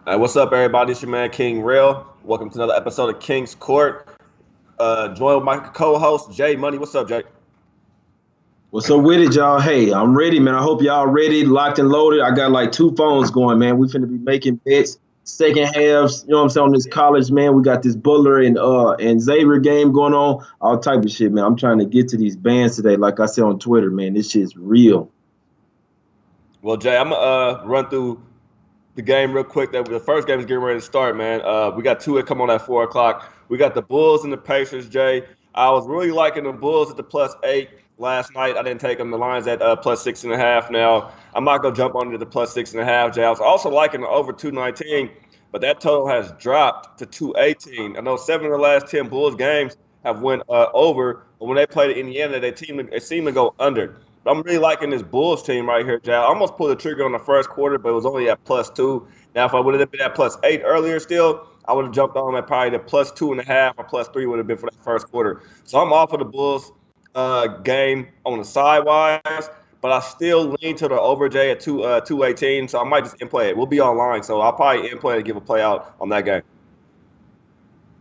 What's up, everybody? It's your man King Real. Welcome to another episode of King's Court. Joined with my co-host Jay Money. What's up, Jay? What's up with it, y'all? Hey, I'm ready, man. I hope y'all ready, locked and loaded. I got like two phones going, man. We finna be making bets, second halves. You know what I'm saying? On this college, man. We got this Butler and Xavier game going on, all type of shit, man. I'm trying to get to these bands today, like I said on Twitter, man. This shit's real. Well, Jay, I'm gonna run through the game real quick. That the first game is getting ready to start, man. We got two that come on at 4 o'clock. We got the Bulls and the Pacers, Jay. I was really liking the Bulls at the +8 last night. I didn't take them. The lines at +6.5. Now I'm not gonna jump onto the +6.5, Jay. I was also liking the over 219, but that total has dropped to 218. I know 7 of the last 10 Bulls games have went over, but when they played Indiana, they seem to go under. I'm really liking this Bulls team right here, Jay. I almost pulled the trigger on the first quarter, but it was only at +2. Now, if I would have been at +8 earlier still, I would have jumped on at probably the +2.5 or +3 would have been for that first quarter. So I'm off of the Bulls game on the sidewise, but I still lean to the over, Jay, at 218. So I might just in play it. We'll be online, so I'll probably in play and give a play out on that game.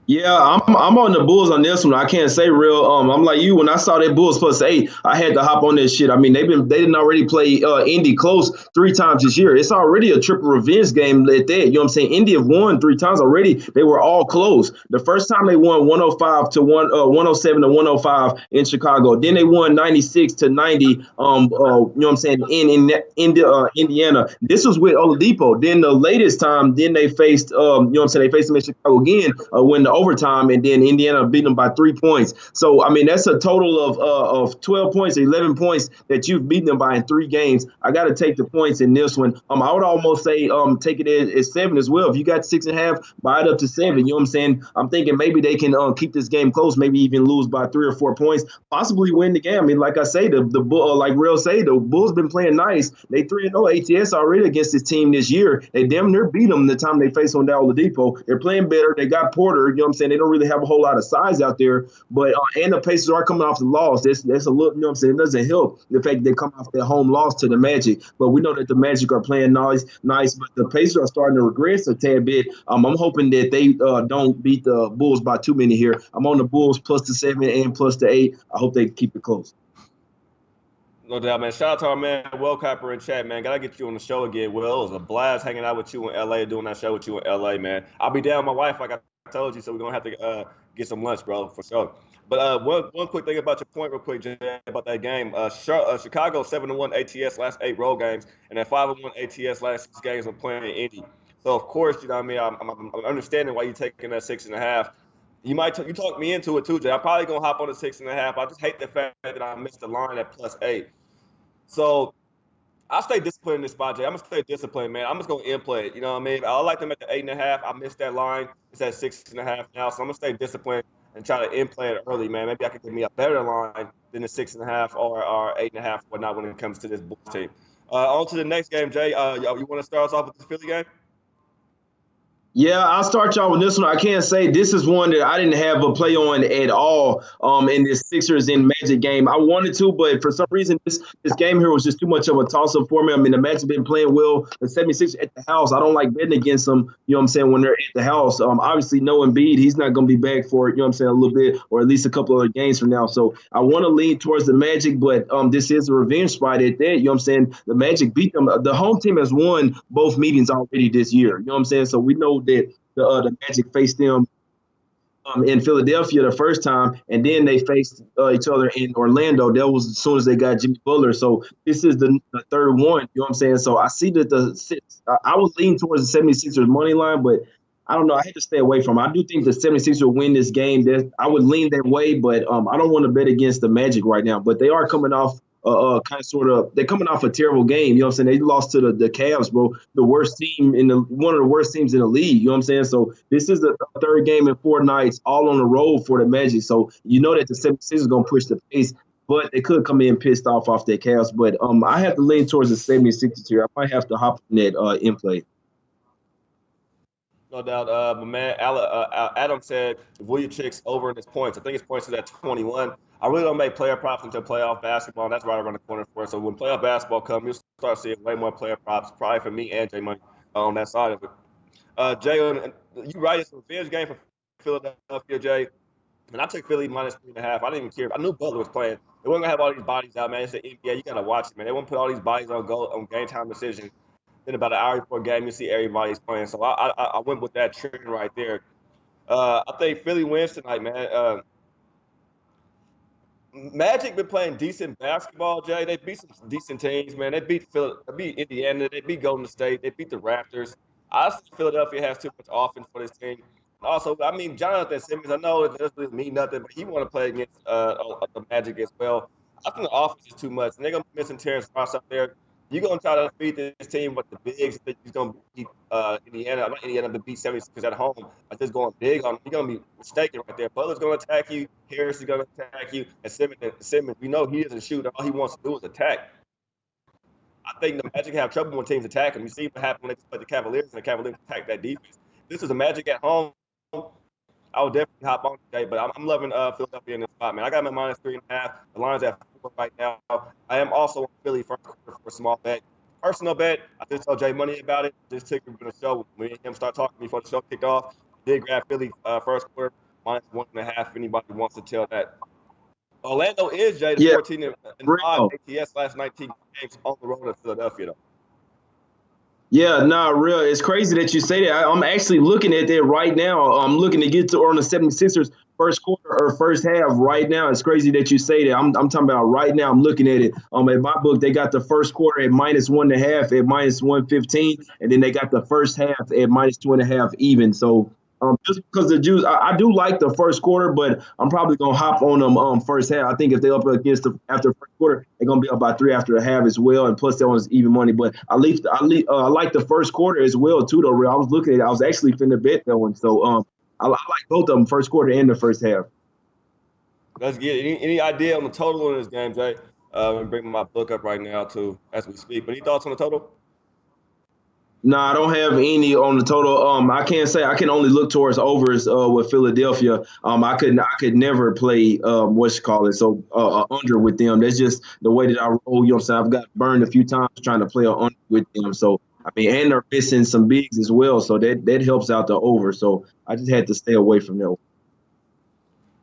Yeah, I'm on the Bulls on this one. I can't say real. I'm like you. When I saw that Bulls +8, I had to hop on this shit. I mean, they didn't already play Indy close 3 times this year. It's already a triple revenge game at that. You know what I'm saying? Indy have won 3 times already. They were all close. The first time they won 105 to 107 to 105 in Chicago. Then they won 96 to 90. You know what I'm saying? In Indiana. This was with Oladipo. Then the latest time, then they faced you know what I'm saying? They faced them in Chicago again when the overtime, and then Indiana beat them by 3 points. So I mean, that's a total of 12 points, 11 points that you've beaten them by in 3 games. I got to take the points in this one. I would almost say take it as 7 as well. If you got 6.5, buy it up to 7. You know what I'm saying? I'm thinking maybe they can keep this game close, maybe even lose by 3 or 4 points, possibly win the game. I mean, like I say, the like Real say, the Bulls been playing nice. They 3-0 ATS already against this team this year. They damn near beat them the time they faced on Oladipo. They're playing better. They got Porter. You know what I'm saying? They don't really have a whole lot of size out there, but and the Pacers are coming off the loss. That's a little, you know what I'm saying? It doesn't help the fact that they come off their home loss to the Magic, but we know that the Magic are playing nice, but the Pacers are starting to regress a tad bit. I'm hoping that they don't beat the Bulls by too many here. I'm on the Bulls +7 and +8. I hope they keep it close. No doubt, man. Shout out to our man Will Copper in chat, man. Gotta get you on the show again, Will. It was a blast hanging out with you in LA, doing that show with you in LA, man. I'll be down with my wife, like I told you, so we're gonna have to get some lunch, bro, for sure. But one quick thing about your point, real quick, Jay, about that game. Chicago 7-1 ATS last 8 road games, and then 5-1 ATS last 6 games of playing in Indy. So of course, you know what I mean. I'm understanding why you're taking that 6.5. You talked me into it too, Jay. I'm probably gonna hop on the 6.5. I just hate the fact that I missed the line at +8. So I'll stay disciplined in this spot, Jay. I'm gonna stay disciplined, man. I'm just gonna in play it. You know what I mean? I like them at the 8.5. I missed that line. It's at 6.5 now, so I'm gonna stay disciplined and try to in play it early, man. Maybe I could give me a better line than the 6.5 or 8.5, whatnot when it comes to this Bulls team. On to the next game, Jay. You want to start us off with the Philly game? Yeah, I'll start y'all with this one. I can't say this is one that I didn't have a play on at all in this Sixers and Magic game. I wanted to, but for some reason this game here was just too much of a toss up for me. I mean, the Magic been playing well. The 76ers at the house, I don't like betting against them, you know what I'm saying, when they're at the house. Obviously, no Embiid, he's not going to be back for, you know what I'm saying, a little bit or at least a couple of games from now. So I want to lean towards the Magic, but this is a revenge spot at that. You know what I'm saying? The Magic beat them. The home team has won both meetings already this year. You know what I'm saying? So we know that the Magic faced them in Philadelphia the first time, and then they faced each other in Orlando. That was as soon as they got Jimmy Butler. So this is the third one. You know what I'm saying? So I see that I was leaning towards the 76ers money line, but I don't know. I had to stay away from it. I do think the 76ers will win this game. I would lean that way, but I don't want to bet against the Magic right now. But they are coming off kind of sort of they're coming off a terrible game. You know what I'm saying? They lost to the Cavs, bro. The worst team in the one of the worst teams in the league. You know what I'm saying? So this is the third game in 4 nights, all on the road for the Magic. So you know that the 76ers going to push the pace, but they could come in pissed off their Cavs. But I have to lean towards the 76ers here. I might have to hop in that in play. No doubt. My man Adam said Vujicic's over in his points. I think his points is at 21. I really don't make player props until playoff basketball, and that's right around the corner for us. So when playoff basketball comes, you'll start seeing way more player props, probably for me and Jay Money on that side of it. Jay, you right. It's a revenge game for Philadelphia, Jay. And I took Philly minus 3.5. I didn't even care. I knew Butler was playing. They weren't gonna have all these bodies out, man. It's the NBA. You gotta watch it, man. They won't put all these bodies on game time decision. Then about an hour before game, you see everybody's playing. So I went with that trend right there. I think Philly wins tonight, man. Magic been playing decent basketball, Jay. They beat some decent teams, man. They beat Indiana, they beat Golden State, they beat the Raptors. I think Philadelphia has too much offense for this team. Also, I mean, Jonathan Simmons, I know it doesn't really mean nothing, but he want to play against the Magic as well. I think the offense is too much, and they're gonna be missing Terrence Ross up there. You're gonna try to beat this team with the bigs. That he's gonna beat Indiana, not Indiana, but beat 76ers at home. By just going big on, you're gonna be mistaken right there. Butler's gonna attack you. Harris is gonna attack you, and Simmons, we know he doesn't shoot. All he wants to do is attack. I think the Magic have trouble when teams attack him. You see what happened when they played the Cavaliers, and the Cavaliers attack that defense. This is a Magic at home. I would definitely hop on today, but I'm loving Philadelphia in this spot, man. I got them at minus 3.5. The line's at 4 right now. I am also on Philly first quarter for a small bet. Personal bet, I just told Jay Money about it. Just took him to the show. When me and him start talking before the show kicked off, did grab Philly first quarter, minus 1.5 if anybody wants to tell that. Orlando is, Jay, the 14 and 5 ATS last 19 games on the road in Philadelphia, though. Yeah, nah, real. It's crazy that you say that. I'm actually looking at that right now. I'm looking to get to on the 76ers first quarter or first half right now. It's crazy that you say that. I'm talking about right now. I'm looking at it. At my book, they got the first quarter at minus 1.5 at minus 115, and then they got the first half at minus 2.5 even. So just because the Jews, I do like the first quarter, but I'm probably gonna hop on them first half. I think if they're up against after first quarter, they're gonna be up by 3 after the half as well, and plus that one's even money. But I like the first quarter as well too. Though, real. I was looking at it, I was actually finna bet that one. So I like both of them, first quarter and the first half. Let's get any idea on the total in this game, Jay? I'm bringing my book up right now too as we speak. But any thoughts on the total? No, I don't have any on the total. I can't say I can only look towards overs with Philadelphia. I could never play what's call it so under with them. That's just the way that I roll. You know what I'm saying? I've got burned a few times trying to play a under with them. So I mean, and they're missing some bigs as well. So that helps out the over. So I just had to stay away from them.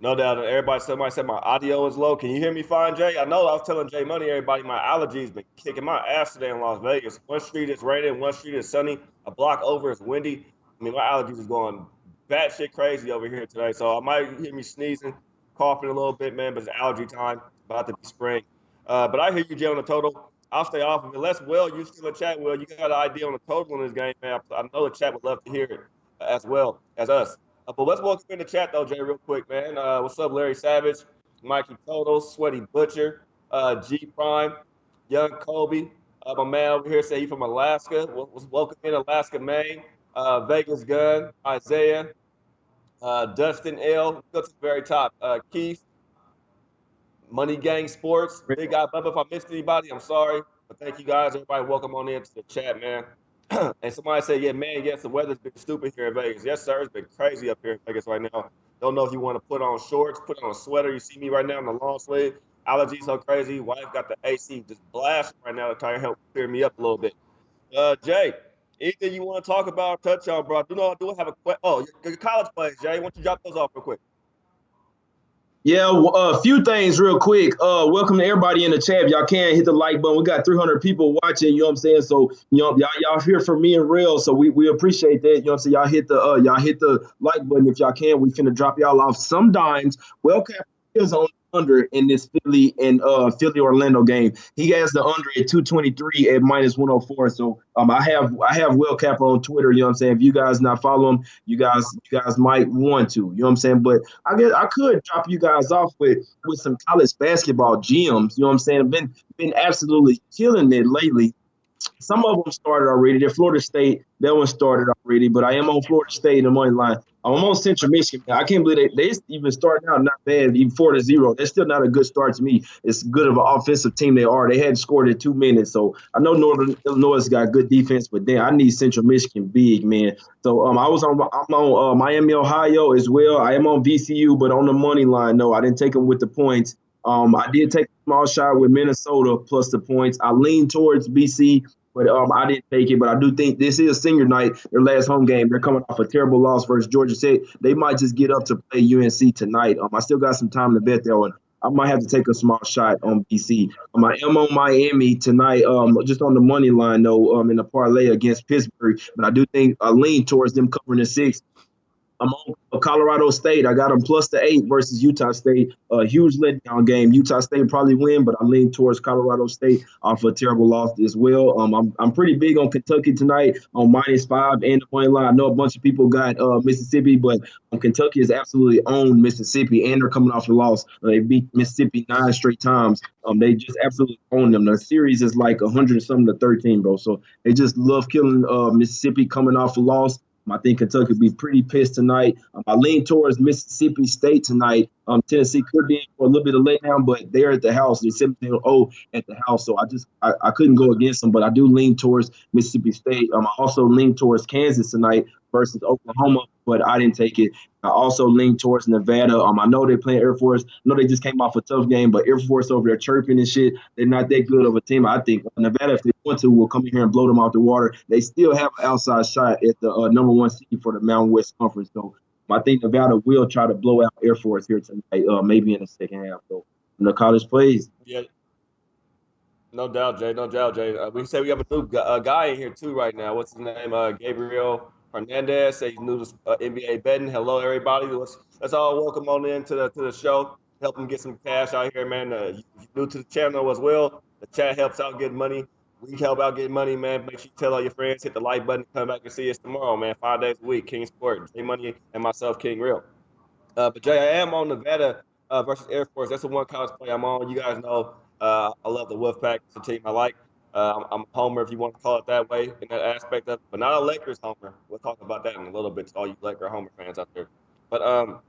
No doubt. Somebody said my audio is low. Can you hear me fine, Jay? I know I was telling Jay Money, everybody, my allergies been kicking my ass today in Las Vegas. One street is raining, one street is sunny. A block over is windy. I mean, my allergies is going batshit crazy over here today. So I might hear me sneezing, coughing a little bit, man, but it's allergy time. About to be spring. But I hear you, Jay, on the total. I'll stay off of it. Unless, Will, you still in chat, Will. You got an idea on the total in this game, man. I know the chat would love to hear it as well as us. But let's welcome in the chat, though, Jay, real quick, man. What's up, Larry Savage, Mikey Toto, Sweaty Butcher, G Prime, Young Kobe. My man over here say he's from Alaska. Welcome in Alaska, Maine. Vegas Gun, Isaiah, Dustin L. Go to the very top. Keith, Money Gang Sports, Big Guy Bubba. If I missed anybody, I'm sorry. But thank you guys. Everybody, welcome on in to the chat, man. And somebody said, yeah, man, yes, the weather's been stupid here in Vegas. Yes, sir, it's been crazy up here in Vegas right now. Don't know if you want to put on shorts, put on a sweater. You see me right now in the long sleeve. Allergies so crazy. Wife got the AC just blasting right now to try to help clear me up a little bit. Jay, anything you want to talk about, touch on, bro? I do have a question. Oh, your college plays, Jay. Why don't you drop those off real quick? Yeah, a few things real quick. Welcome to everybody in the chat. If y'all can hit the like button. We got 300 people watching, you know what I'm saying? So, y'all hear from me and real. So we appreciate that. You know what I'm saying? Y'all hit the like button if y'all can. We finna drop y'all off some dimes. Welcome is on under in this Philly and Philly Orlando game. He has the under at 223 at minus 104. So I have Will Capper on Twitter. You know what I'm saying? If you guys not follow him, you guys might want to. You know what I'm saying? But I guess I could drop you guys off with some college basketball gems. You know what I'm saying? I've been absolutely killing it lately. Some of them started already. They're Florida State. That one started already. But I am on Florida State in the money line. I'm on Central Michigan. I can't believe they even starting out not bad, even 4-0. That's still not a good start to me. It's good of an offensive team they are. They hadn't scored in 2 minutes. So I know Northern Illinois got good defense, but then I need Central Michigan big, man. So I'm on Miami, Ohio as well. I am on VCU, but on the money line, no, I didn't take them with the points. I did take a small shot with Minnesota plus the points. I lean towards BC But I didn't take it. But I do think this is senior night, their last home game. They're coming off a terrible loss versus Georgia Tech. They might just get up to play UNC tonight. I still got some time to bet there one. I might have to take a small shot on BC. I am on Miami tonight, just on the money line though, in the parlay against Pittsburgh. But I do think I lean towards them covering the six. I'm on Colorado State. I got them plus the 8 versus Utah State. A huge letdown game. Utah State probably win, but I lean towards Colorado State off a terrible loss as well. I'm pretty big on Kentucky tonight on -5 and the money line. I know a bunch of people got Mississippi, but Kentucky is absolutely owned Mississippi, and they're coming off a loss. They beat Mississippi 9 straight times. They just absolutely own them. The series is like 100 something to 13, bro. So they just love killing Mississippi coming off a loss. I think Kentucky will be pretty pissed tonight. I lean towards Mississippi State tonight. Tennessee could be in for a little bit of letdown, but they're at the house. They're 17-0 at the house, so I couldn't go against them. But I do lean towards Mississippi State. I also lean towards Kansas tonight versus Oklahoma, but I didn't take it. I also lean towards Nevada. I know they're playing Air Force. I know they just came off a tough game, but Air Force over there chirping and shit. They're not that good of a team. I think Nevada, if they want to, will come in here and blow them out the water. They still have an outside shot at the number 1 seed for the Mountain West Conference. So I think Nevada will try to blow out Air Force here tonight, maybe in the second half. So when the college plays. Yeah. No doubt, Jay. No doubt, Jay. We say we have a new guy in here too right now. What's his name? Gabriel Hernandez. Say he's new to NBA betting. Hello, everybody. Let's all welcome on in to the show. Help him get some cash out here, man. You new to the channel as well. The chat helps out getting money. We help out getting money, man. Make sure you tell all your friends. Hit the like button. Come back and see us tomorrow, man. 5 days a week. King Sport, Jay Money, and myself, King Real. But Jay, I am on Nevada versus Air Force. That's the one college play I'm on. You guys know I love the Wolfpack. It's a team I like. I'm a homer, if you want to call it that way, in that aspect of it, but not a Lakers homer. We'll talk about that in a little bit to all you Laker homer fans out there. But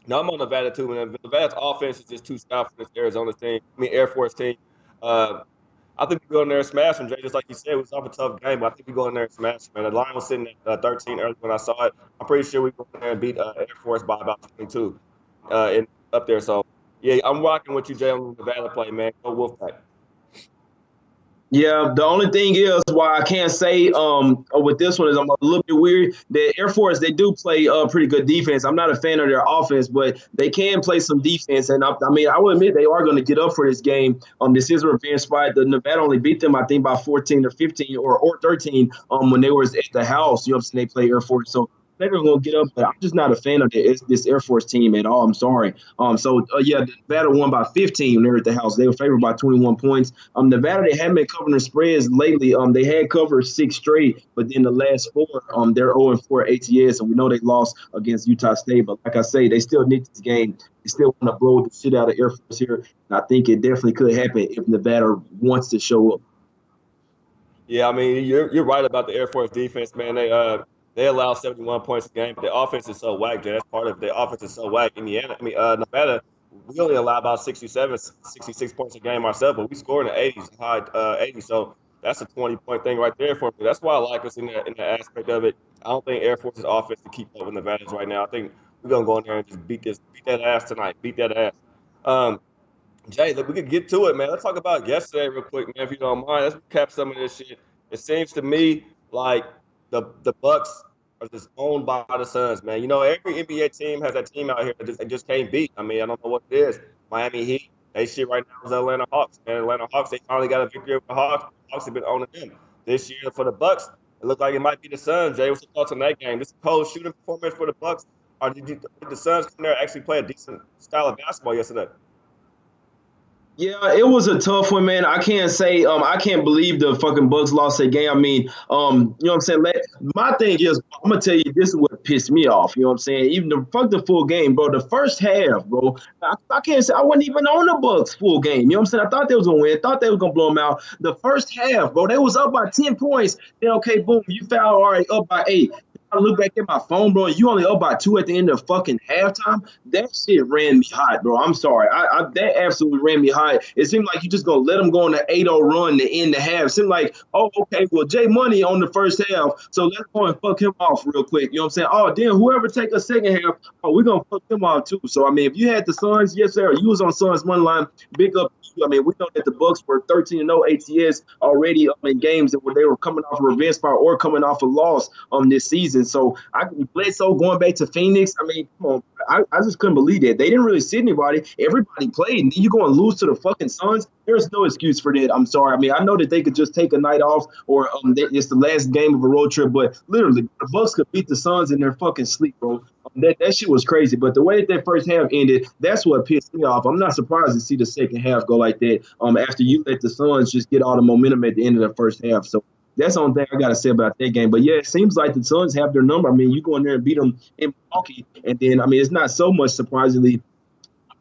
now I'm on Nevada too, man. Nevada's offense is just too stout for this Arizona team. Air Force team. I think we go in there and smash them, Jay. Just like you said, it was off a tough game, but I think we go in there and smash them. And the line was sitting at 13 early when I saw it. I'm pretty sure we go in there and beat Air Force by about 22 up there. So, yeah, I'm rocking with you, Jay, on the Nevada play, man. Go Wolfpack. Yeah, the only thing is why I can't say with this one is I'm a little bit weird. The Air Force, they do play pretty good defense. I'm not a fan of their offense, but they can play some defense. And I will admit they are going to get up for this game. This is a revenge spot. The Nevada only beat them, I think, by 14 or 15 or 13 when they were at the house. You know what I'm saying? They play Air Force. So they're going to get up, but I'm just not a fan of this Air Force team at all. I'm sorry. Nevada won by 15 when they were at the house. They were favored by 21 points. Nevada, they haven't been covering the spreads lately. They had covered 6 straight, but then the last 4, they're 0-4 ATS, and we know they lost against Utah State. But like I say, they still need this game. They still want to blow the shit out of Air Force here, and I think it definitely could happen if Nevada wants to show up. Yeah, I mean, you're right about the Air Force defense, man. They allow 71 points a game, but their offense is so whack, Jay. That's part of it. Their offense is so whack. Nevada, we only allow about 67, 66 points a game ourselves, but we score in the 80s, high 80s. So that's a 20-point thing right there for me. That's why I like us in the aspect of it. I don't think Air Force's offense to keep up with Nevada's right now. I think we're gonna go in there and just beat that ass tonight. Beat that ass. Jay, we could get to it, man. Let's talk about yesterday real quick, man, if you don't mind. Let's recap some of this shit. It seems to me like the Bucks are just owned by the Suns, man. You know, every NBA team has that team out here that just can't beat. I mean, I don't know what it is. Miami Heat, they shit right now is the Atlanta Hawks. Man, Atlanta Hawks, they finally got a victory over the Hawks. The Hawks have been owning them. This year for the Bucks, it looked like it might be the Suns. Jay, what's your thoughts on that game? This cold shooting performance for the Bucks, or did the Suns come there and actually play a decent style of basketball yesterday? Yeah, it was a tough one, man. I can't say I can't believe the fucking Bucks lost that game. I mean, you know what I'm saying? My thing is, I'm gonna tell you, this is what pissed me off. You know what I'm saying? Even the full game, bro. The first half, bro. I can't say I wasn't even on the Bucks full game. You know what I'm saying? I thought they was gonna win. I thought they was gonna blow them out. The first half, bro. They was up by 10 points. Then okay, boom, you foul. All right, up by 8. I look back at my phone, bro, and you only up by 2 at the end of fucking halftime. That shit ran me hot, bro. I'm sorry. That absolutely ran me hot. It seemed like you just gonna let them go on the 8-0 run to end the half. It seemed like, oh, okay, well, Jay Money on the first half, so let's go and fuck him off real quick. You know what I'm saying? Oh, then whoever take a second half, oh, we're gonna fuck them off too. So I mean, if you had the Suns, yes, sir, you was on Suns money line, big up. I mean, we know that the Bucks were 13-0 ATS already in games where they were coming off a revenge spot or coming off a loss this season. So Bledsoe going back to Phoenix. I mean, come on, I just couldn't believe that. They didn't really sit anybody. Everybody played, and then you go and lose to the fucking Suns. There's no excuse for that. I'm sorry. I mean, I know that they could just take a night off or it's the last game of a road trip, but literally, the Bucks could beat the Suns in their fucking sleep, bro. That shit was crazy. But the way that first half ended, that's what pissed me off. I'm not surprised to see the second half go like that after you let the Suns just get all the momentum at the end of the first half. So that's the only thing I got to say about that game. But, yeah, it seems like the Suns have their number. I mean, you go in there and beat them in Milwaukee, and then, I mean, it's not so much surprisingly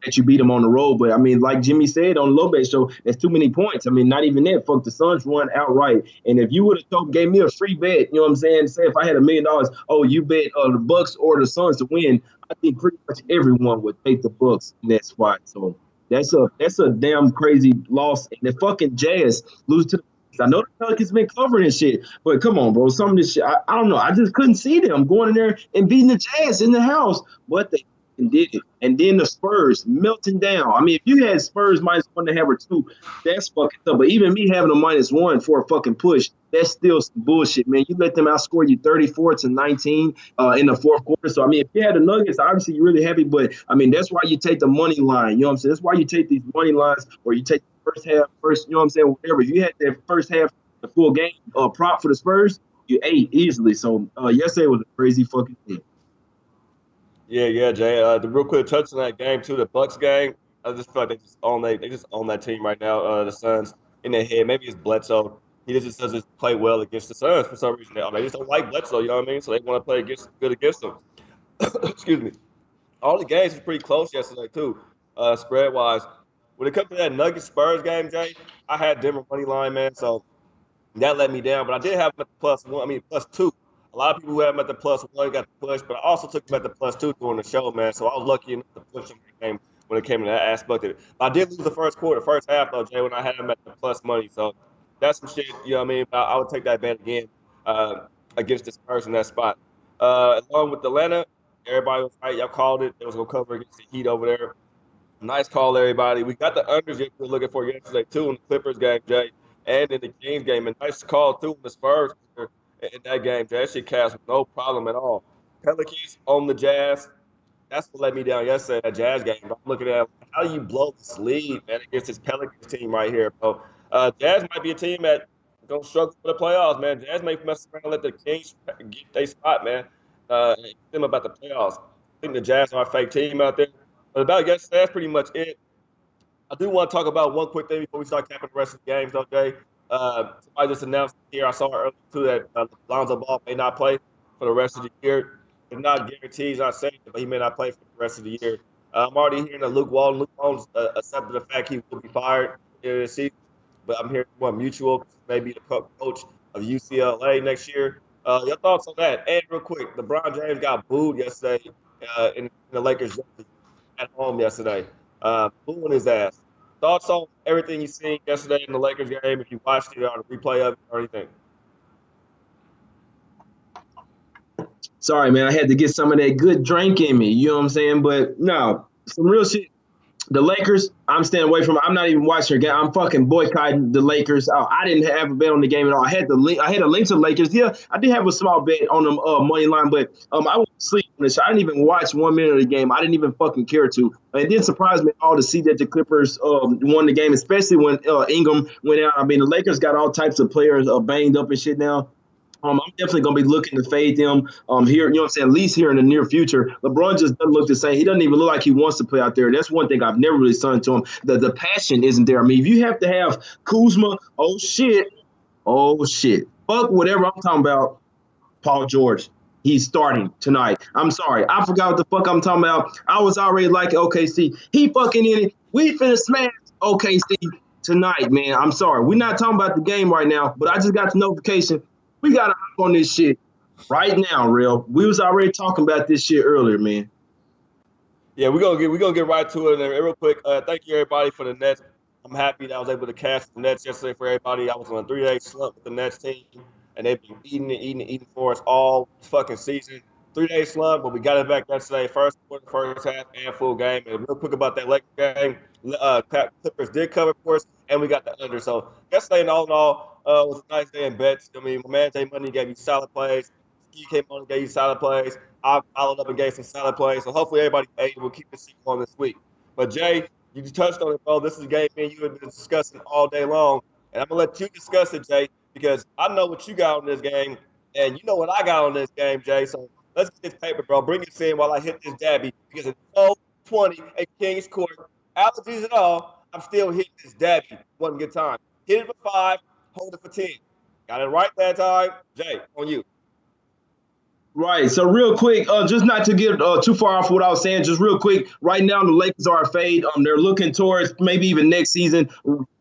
that you beat them on the road. But, I mean, like Jimmy said on the Lobez show, that's too many points. I mean, not even that. Fuck, the Suns won outright. And if you would have gave me a free bet, you know what I'm saying, say if I had $1 million, oh, you bet the Bucks or the Suns to win, I think pretty much everyone would take the Bucks in that spot. So that's a damn crazy loss. And the fucking Jazz lose to the I know the Pelicans been covering this shit, but come on, bro. Some of this shit, I don't know. I just couldn't see them going in there and beating the Jazz in the house. But they did it. And then the Spurs melting down. I mean, if you had Spurs -1.5 or 2, that's fucking tough. But even me having a -1 for a fucking push, that's still some bullshit, man. You let them outscore you 34-19 in the fourth quarter. So, I mean, if you had the Nuggets, obviously you're really happy. But, I mean, that's why you take the money line. You know what I'm saying? That's why you take these money lines or you take the first half, you know what I'm saying? Whatever. If you had that first half, the full game prop for the Spurs, you ate easily. So, yesterday was a crazy fucking thing. Yeah, Jay. The real quick touch on that game too, the Bucks game. I just feel like they just own that team right now. The Suns in their head. Maybe it's Bledsoe. He just doesn't play well against the Suns for some reason. I mean, they just don't like Bledsoe. You know what I mean? So they want to play good against them. Excuse me. All the games was pretty close yesterday too, spread wise. When it comes to that Nuggets Spurs game, Jay, I had Denver money line, man. So that let me down. But I did have him at the +1. I mean +2. A lot of people who have him at the +1 got the push, but I also took him at the +2 during the show, man. So I was lucky enough to push him in the game when it came to that aspect of it. But I did lose the first half, though, Jay, when I had him at the plus money. So that's some shit, you know what I mean? But I would take that bet again against this person in that spot. Along with Atlanta, everybody was right. Y'all called it. They was going to cover against the Heat over there. Nice call, everybody. We got the unders you were looking for yesterday, too, in the Clippers game, Jay, and in the Kings game. And nice call, too, in the Spurs in that game. Jay. That shit cast with no problem at all. Pelicans on the Jazz. That's what let me down yesterday, that Jazz game. I'm looking at how you blow this lead, man, against this Pelicans team right here, bro. Jazz might be a team that don't struggle for the playoffs, man. Jazz may mess around and let the Kings get their spot, man. And them about the playoffs. I think the Jazz are a fake team out there. But about yesterday, that's pretty much it. I do want to talk about one quick thing before we start capping the rest of the games, though, Jay. Somebody just announced here, I saw it earlier, too, that Lonzo Ball may not play for the rest of the year. It's not guaranteed, he's not saying it, but he may not play for the rest of the year. I'm already hearing that Luke Walton's accepted the fact he will be fired this season, but I'm hearing more mutual, maybe the coach of UCLA next year. Your thoughts on that? And real quick, LeBron James got booed yesterday in the Lakers at home yesterday. Booing his ass. Thoughts on everything you seen yesterday in the Lakers game, if you watched it or the replay of it or anything? Sorry, man. I had to get some of that good drink in me. You know what I'm saying? But no, some real shit. The Lakers, I'm staying away from it. I'm not even watching their game. I'm fucking boycotting the Lakers. I didn't have a bet on the game at all. I had a link to the Lakers. Yeah, I did have a small bet on them money line, but I went to sleep on this. I didn't even watch 1 minute of the game. I didn't even fucking care to. It didn't surprise me at all to see that the Clippers won the game, especially when Ingram went out. I mean, the Lakers got all types of players banged up and shit now. I'm definitely going to be looking to fade them here, you know what I'm saying, at least here in the near future. LeBron just doesn't look the same. He doesn't even look like he wants to play out there. That's one thing I've never really seen to him. The passion isn't there. I mean, if you have to have Kuzma, oh, shit. Fuck whatever I'm talking about, Paul George. He's starting tonight. I'm sorry. I forgot what the fuck I'm talking about. I was already like OKC. He fucking in it. We finna smash OKC tonight, man. I'm sorry. We're not talking about the game right now, but I just got the notification. We got to hop on this shit. Right now, real. We was already talking about this shit earlier, man. Yeah, we're gonna get right to it. And real quick, thank you everybody for the Nets. I'm happy that I was able to cash the Nets yesterday for everybody. I was on a 3-day slump with the Nets team, and they've been eating for us all fucking season. 3-day slump, but we got it back yesterday. First quarter, first half, and full game. And real quick about that Lakers game, Clippers did cover for us, and we got the under. So yesterday, all in all, was a nice day in bets. I mean, my man Jay Money gave you solid plays. Ski came on and gave you solid plays. I followed up and gave some solid plays. So hopefully everybody ate. We'll keep this going this week. But Jay, you touched on it, bro. This is a game me and you have been discussing all day long. And I'm gonna let you discuss it, Jay, because I know what you got on this game, and you know what I got on this game, Jay. So let's get this paper, bro. Bring it in while I hit this dabby. Because it's 12:20 at Kings Court. Allergies and all, I'm still hitting this dabby. One good time. Hit it for 5, hold it for 10. Got it right that time. Jay, on you. Right. So real quick, just not to get too far off what I was saying, just real quick. Right now, the Lakers are a fade. They're looking towards maybe even next season.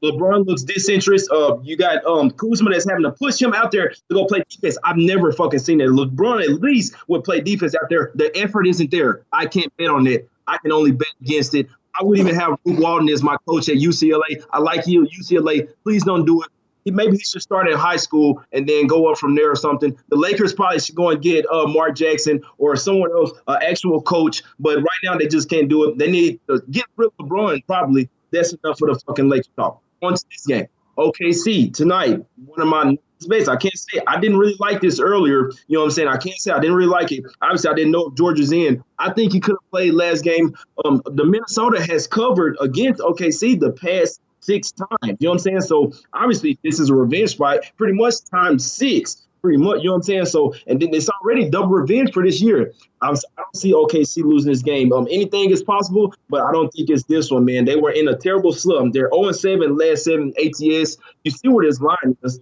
LeBron looks disinterested. You got Kuzma that's having to push him out there to go play defense. I've never fucking seen that. LeBron at least would play defense out there. The effort isn't there. I can't bet on that. I can only bet against it. I wouldn't even have Luke Walton as my coach at UCLA. I like you, UCLA. Please don't do it. Maybe he should start at high school and then go up from there or something. The Lakers probably should go and get Mark Jackson or someone else, actual coach. But right now they just can't do it. They need to get rid of LeBron. Probably that's enough for the fucking Lakers talk. On to this game, OKC tonight. One of my space. I can't say I didn't really like this earlier. You know what I'm saying? I can't say I didn't really like it. Obviously, I didn't know if George was in. I think he could have played last game. The Minnesota has covered against OKC the past 6 times. You know what I'm saying? So obviously this is a revenge fight, pretty much times 6. Pretty much, you know what I'm saying? So, and then it's already double revenge for this year. I don't see OKC losing this game. Anything is possible, but I don't think it's this one, man. They were in a terrible slump. They're 0-7 last 7 ATS. You see where this line is.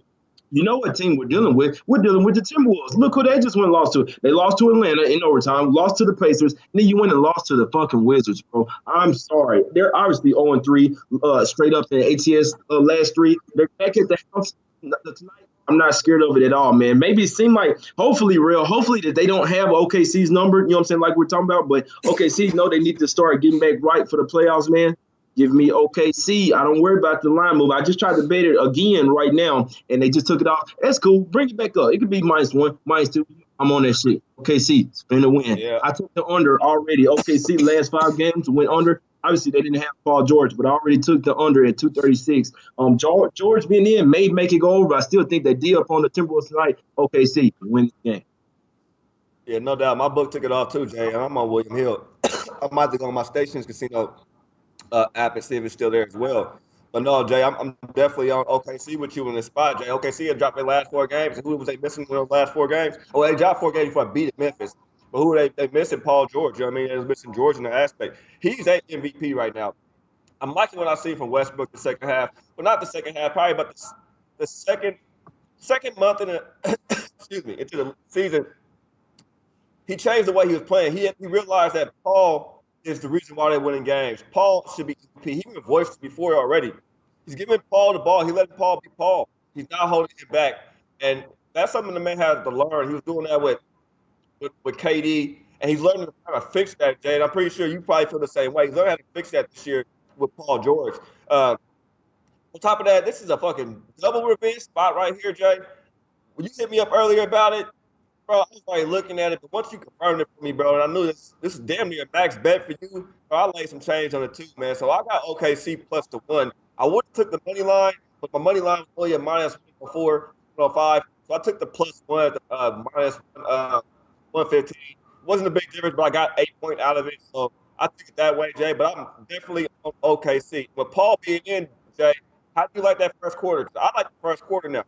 You know what team we're dealing with? We're dealing with the Timberwolves. Look who they just went and lost to. They lost to Atlanta in overtime, lost to the Pacers, and then you went and lost to the fucking Wizards, bro. I'm sorry. They're obviously 0-3, straight up in ATS last 3. They're back at the house tonight. I'm not scared of it at all, man. Maybe it seemed like, hopefully that they don't have OKC's number, you know what I'm saying, like we're talking about. But OKC know they need to start getting back right for the playoffs, man. Give me OKC. I don't worry about the line move. I just tried to bet it again right now, and they just took it off. That's cool. Bring it back up. It could be -1, -2. I'm on that shit. OKC, spin the win. Yeah. I took the under already. OKC last 5 games went under. Obviously, they didn't have Paul George, but I already took the under at 236. George being in may make it go over. I still think they D up on the Timberwolves tonight. OKC win the game. Yeah, no doubt. My book took it off too, Jay. I'm on William Hill. I might have to go on my Stations Casino app and see if it's still there as well. But no, Jay, I'm definitely on OKC with you in this spot, Jay. OKC had dropped their last 4 games. And who was they missing in those last 4 games? Oh, they dropped 4 games before I beat Memphis. But who are they missing? Paul George. You know what I mean? They was missing George in the aspect. He's a MVP right now. I'm liking what I see from Westbrook the second half. Well, not the second half, probably, but the second month in the excuse me, into the season. He changed the way he was playing. He realized that Paul is the reason why they're winning games. Paul should be MVP. He even voiced it before already. He's giving Paul the ball. He letting Paul be Paul. He's not holding him back. And that's something the man has to learn. He was doing that with KD, and he's learning how to fix that, Jay. And I'm pretty sure you probably feel the same way. He's learning how to fix that this year with Paul George. On top of that, this is a fucking double revenge spot right here, Jay. When you hit me up earlier about it, bro, I was already looking at it, but once you confirmed it for me, bro, and I knew this is damn near a max bet for you, bro, I laid some change on it too, man. So I got OKC plus the 1. I would have took the money line, but my money line was only at -104, 105. So I took the +1 at the -115. Wasn't a big difference, but I got 8 points out of it. So I took it that way, Jay. But I'm definitely on OKC. With Paul being in, Jay, how do you like that first quarter? 'Cause I like the first quarter now.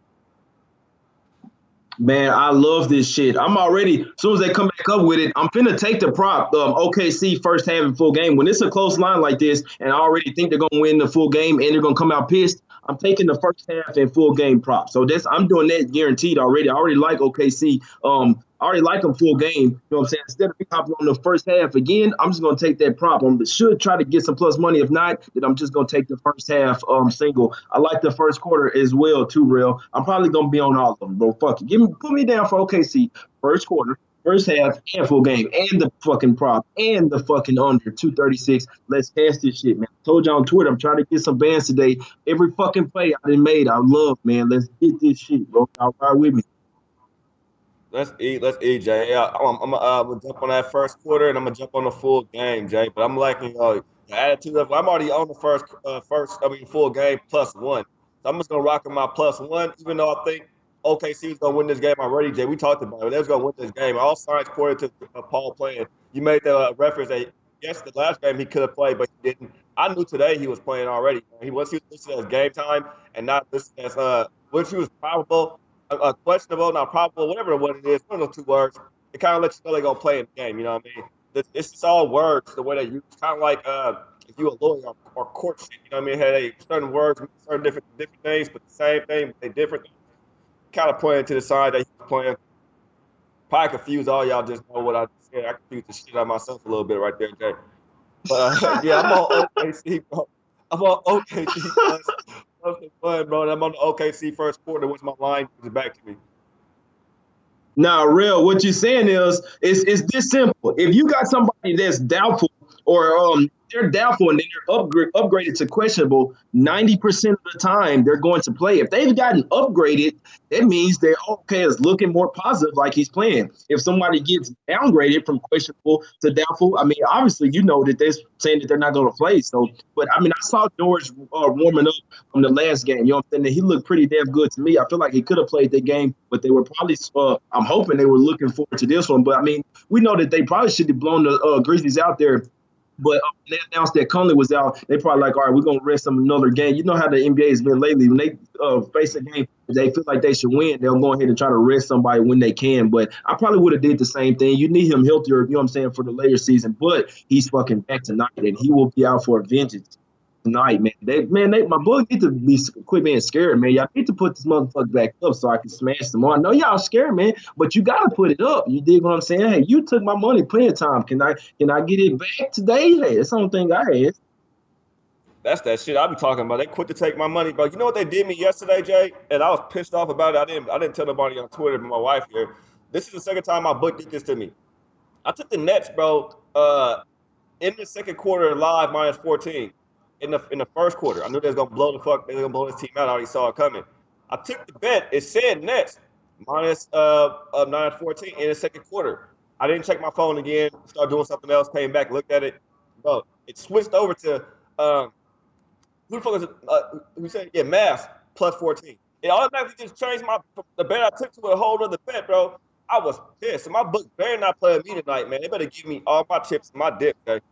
Man, I love this shit. I'm already, as soon as they come back up with it, I'm finna take the prop, OKC first half and full game. When it's a close line like this, and I already think they're going to win the full game and they're going to come out pissed, I'm taking the first half and full game prop. So I'm doing that guaranteed already. I already like OKC. I already like them full game. You know what I'm saying? Instead of me hopping on the first half again, I'm just gonna take that prop. I should try to get some plus money. If not, then I'm just gonna take the first half single. I like the first quarter as well too, real. I'm probably gonna be on all of them, bro. Fuck it. Put me down for OKC first quarter, first half, and full game, and the fucking prop, and the fucking under 236. Let's cash this shit, man. I told you on Twitter, I'm trying to get some bands today. Every fucking play I done made, I love, man. Let's get this shit, bro. Y'all ride with me. Let's eat, Jay. Yeah, I'm gonna jump on that first quarter, and I'm gonna jump on the full game, Jay. But I'm liking the attitude of. I'm already on the full game +1. So I'm just gonna rock with my +1, even though I think OKC was gonna win this game already, Jay. We talked about it. They was gonna win this game. All signs pointed to Paul playing. You made the reference that yes, the last game he could have played, but he didn't. I knew today he was playing already. He was listed as game time and not listed as which he was probable questionable, not probable, whatever what it is, one of those two words, it kind of lets you know they're gonna play in the game. You know what I mean? It's just all words the way they use. Kind of like if you a lawyer or court shit. You know what I mean? Had a certain words, certain different things, but the same thing, they different. Kind of pointing to the side that he's playing. Probably confused all y'all. Just know what I said. I confused the shit out of myself a little bit right there, Jay. But yeah, I'm on OKC, bro. I'm on OKC plus. Fun, bro. I'm on the OKC first quarter. What's my line? It's back to me. Now, real, what you're saying is it's this simple. If you got somebody that's doubtful or they're doubtful and then they're upgraded to questionable, 90% of the time they're going to play. If they've gotten upgraded, that means they're okay is looking more positive like he's playing. If somebody gets downgraded from questionable to doubtful, I mean, obviously you know that they're saying that they're not going to play. So, but I mean, I saw George warming up from the last game. You know what I'm saying? He looked pretty damn good to me. I feel like he could have played the game, but they were probably. I'm hoping they were looking forward to this one. But I mean, we know that they probably should have blown the Grizzlies out there. But they announced that Conley was out. They probably like, all right, we're gonna rest them another game. You know how the NBA has been lately. When they face a game, they feel like they should win. They'll go ahead and try to rest somebody when they can. But I probably would have did the same thing. You need him healthier, you know what I'm saying, for the later season. But he's fucking back tonight, and he will be out for a vengeance tonight, man. My boys need to be quit being scared, man. Y'all need to put this motherfucker back up so I can smash them on. I know y'all scared, man, but you gotta put it up. You dig what I'm saying? Hey, you took my money plenty of time. Can I get it back today? Hey, that's the only thing I had. That's that shit I be talking about. They quit to take my money, bro. You know what they did me yesterday, Jay? And I was pissed off about it. I didn't tell nobody on Twitter, but my wife here. This is the second time my book did this to me. I took the Nets, bro, in the second quarter live -14. In the first quarter. I knew they was gonna they were gonna blow this team out. I already saw it coming. I took the bet. It said Nets minus -14 in the second quarter. I didn't check my phone again, started doing something else, came back, looked at it. Bro, it switched over to who the fuck is it? Who said yeah, Mavs +14. It automatically just changed the bet I took to a whole other bet, bro. I was pissed. So my book better not play with me tonight, man. They better give me all my chips and my dip, okay?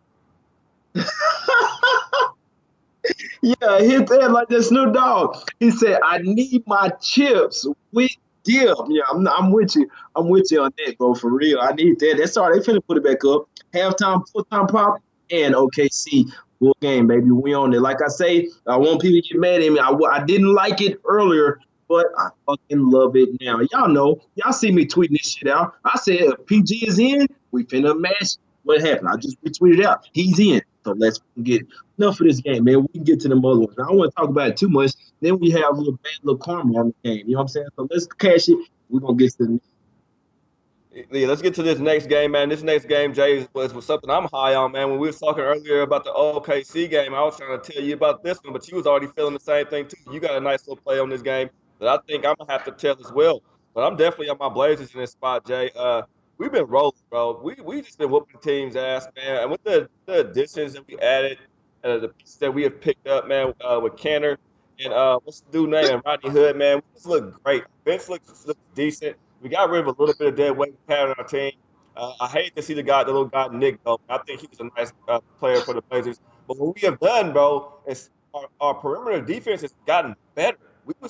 Yeah, hit that like that Snoop Dogg. He said, "I need my chips with dip." Yeah, I'm with you. I'm with you on that, bro. For real, I need that. That's all right. They finna put it back up. Halftime, full time pop, and OKC full game, baby. We on it. Like I say, I want people to get mad at me. I didn't like it earlier, but I fucking love it now. Y'all know. Y'all see me tweeting this shit out. I said, if PG is in, we finna match. What happened? I just retweeted out. He's in. So let's get enough of this game, man. We can get to the other ones. I don't want to talk about it too much. Then we have a little bad little karma on the game. You know what I'm saying? So let's cash it. We're gonna get to the Yeah, let's get to this next game, man. This next game, Jay, was something I'm high on, man. When we was talking earlier about the OKC game, I was trying to tell you about this one, but you was already feeling the same thing too. You got a nice little play on this game that I think I'm gonna have to tell as well. But I'm definitely on my Blazers in this spot, Jay. We've been rolling, bro. We just been whooping the team's ass, man. And with the additions that we added, the pieces that we have picked up, man, with Canner and what's the dude name and Rodney Hood, man, we just look great. Bench looks decent. We got rid of a little bit of dead weight we had on our team. I hate to see the little guy Nick though. I think he's a nice player for the Blazers. But what we have done, bro, is our perimeter defense has gotten better.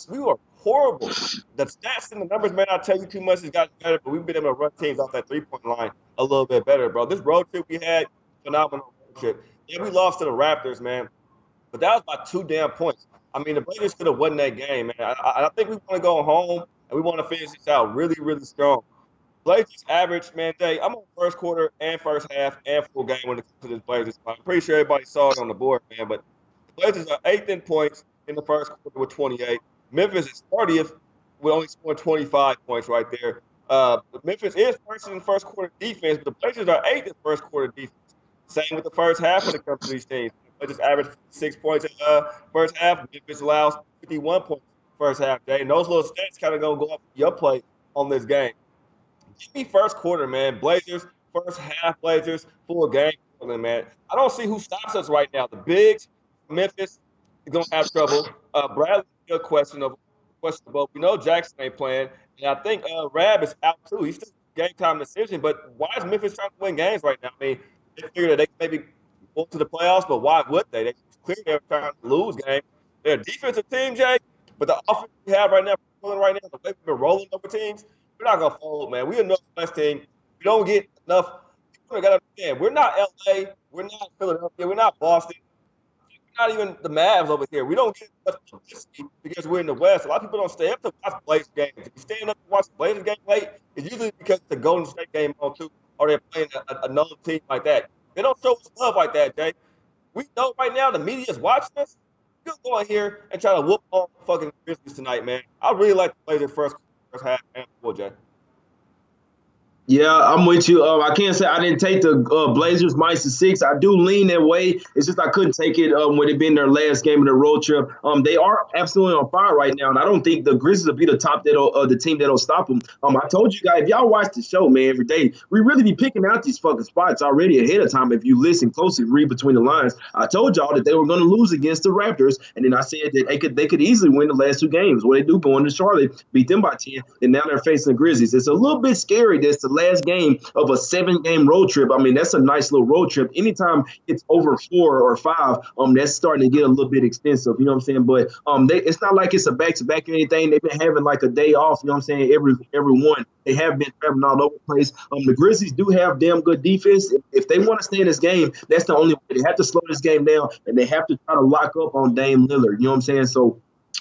We were horrible. The stats and the numbers may not tell you too much. It's gotten better, but we've been able to run teams off that 3-point line a little bit better, bro. This road trip we had, phenomenal road trip. Yeah, we lost to the Raptors, man, but that was by 2 damn points. I mean, the Blazers could have won that game, man. I think we want to go home and we want to finish this out really, really strong. Blazers average, man, I'm on first quarter and first half and full game when it comes to this Blazers. I'm pretty sure everybody saw it on the board, man. But the Blazers are 8th in points in the first quarter with 28. Memphis is 30th with only scoring 25 points right there. Memphis is first in first quarter defense, but the Blazers are 8th in first quarter defense. Same with the first half when it comes to these teams. The Blazers average 6 points in the first half. Memphis allows 51 points first half, Jay. And those little stats kind of going to go up your play on this game. Give me first quarter, man. Blazers, first half Blazers, full game, man. I don't see who stops us right now. The bigs, Memphis, is going to have trouble. Bradley, still questionable. We know Jackson ain't playing. And I think Rab is out too. He's still game time decision. But why is Memphis trying to win games right now? I mean, they figure that they maybe go to the playoffs, but why would they? They clearly they're trying to lose games. They're a defensive team, Jay, but the offense we have right now, the way we've been rolling over teams, we're not gonna fold, man. We're a Northwest team. We don't get enough. People gotta understand. We're not LA. We're not Philadelphia. We're not Boston. We're not even the Mavs over here. We don't get much publicity because we're in the West. A lot of people don't stay up to watch Blazers games. If you stand up to watch the Blazers game late, it's usually because the Golden State game on too, or they're playing another team like that. They don't show us love like that, Jay. We know right now the media is watching us. We'll go in here and try to whoop on the fucking Grizzlies tonight, man. I really like to play their first half and full, Jay. Yeah, I'm with you. I can't say I didn't take the Blazers -6. I do lean that way. It's just I couldn't take it when it been their last game of the road trip. They are absolutely on fire right now, and I don't think the Grizzlies will be the top the team that'll stop them. I told you guys, if y'all watch the show, man, every day, we really be picking out these fucking spots already ahead of time. If you listen closely, read between the lines. I told y'all that they were going to lose against the Raptors, and then I said that they could easily win the last two games. Well, they do go into Charlotte, beat them by 10, and now they're facing the Grizzlies. It's a little bit scary. That's the last game of a 7-game road trip. I mean, that's a nice little road trip. Anytime it's over 4 or 5, that's starting to get a little bit extensive. You know what I'm saying? But it's not like it's a back-to-back or anything. They've been having like a day off. You know what I'm saying? Every one. They have been traveling all over the place. The Grizzlies do have damn good defense. If they want to stay in this game, that's the only way. They have to slow this game down, and they have to try to lock up on Dame Lillard. You know what I'm saying? So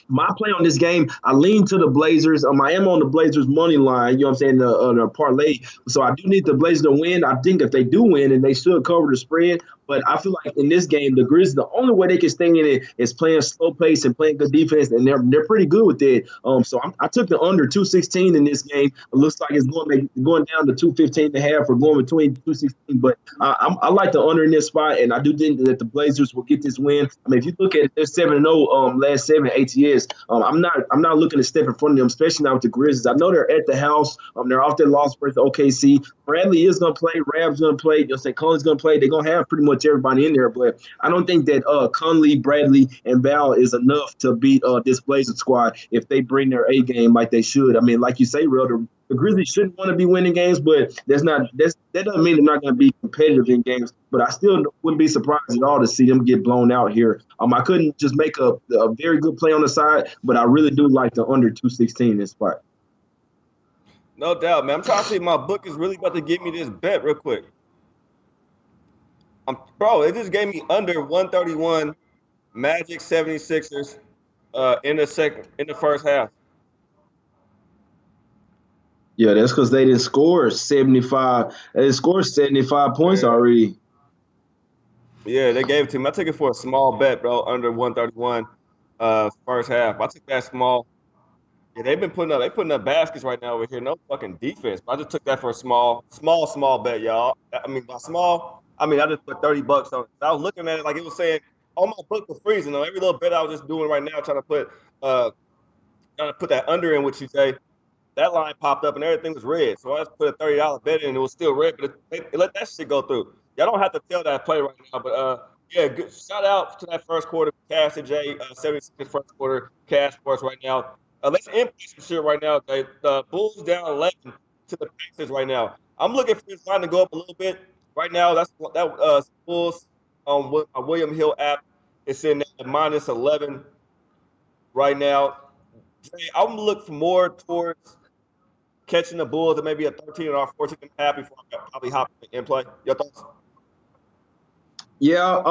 my play on this game, I lean to the Blazers. I am on the Blazers money line, you know what I'm saying, the parlay. So I do need the Blazers to win. I think if they do win, and they should cover the spread. But I feel like in this game, the Grizzlies, the only way they can stay in it is playing slow pace and playing good defense, and they're pretty good with it. So I took the under 216 in this game. It looks like it's going down to 215.5 or going between 216. But I like the under in this spot, and I do think that the Blazers will get this win. I mean, if you look at it, they're 7-0 last 7 ATS. I'm not looking to step in front of them, especially now with the Grizzlies. I know they're at the house. They're off their loss versus OKC. Bradley is going to play. Rab's going to play. You'll say Conley's going to play. They're going to have pretty much everybody in there, but I don't think that Conley, Bradley, and Val is enough to beat this Blazers squad if they bring their A game like they should. I mean, like you say, Real, the Grizzlies shouldn't want to be winning games, but that doesn't mean they're not going to be competitive in games. But I still wouldn't be surprised at all to see them get blown out here. I couldn't just make a very good play on the side, but I really do like the under 216 in this spot. No doubt, man. I'm trying to see if my book is really about to give me this bet real quick. Bro, it just gave me under 131 Magic 76ers in the first half. Yeah, that's because they didn't score 75. They didn't score 75 points already. Yeah, they gave it to me. I took it for a small bet, bro, under 131 first half. I took that small. Yeah, they putting up baskets right now over here. No fucking defense. I just took that for a small bet, y'all. I mean, by small, I mean I just put $30 on it. I was looking at it like it was saying, "Oh, my book was freezing." Every little bet I was just doing right now, uh trying to put that under in, which you say that line popped up and everything was red. So I just put a $30 bet in, and it was still red, but it let that shit go through. Y'all don't have to tell that play right now, but yeah, good. Shout out to that first quarter, Cash and Jay, 76 first quarter cash for us right now. Let's input some shit right now. Okay? The Bulls down 11 to the Pacers right now. I'm looking for this line to go up a little bit right now. That Bulls on William Hill app. It's in at -11 right now. Jay, I'm looking for more towards catching the Bulls at maybe a 13 or 14 and a half before I probably hop in play. Your thoughts? Yeah,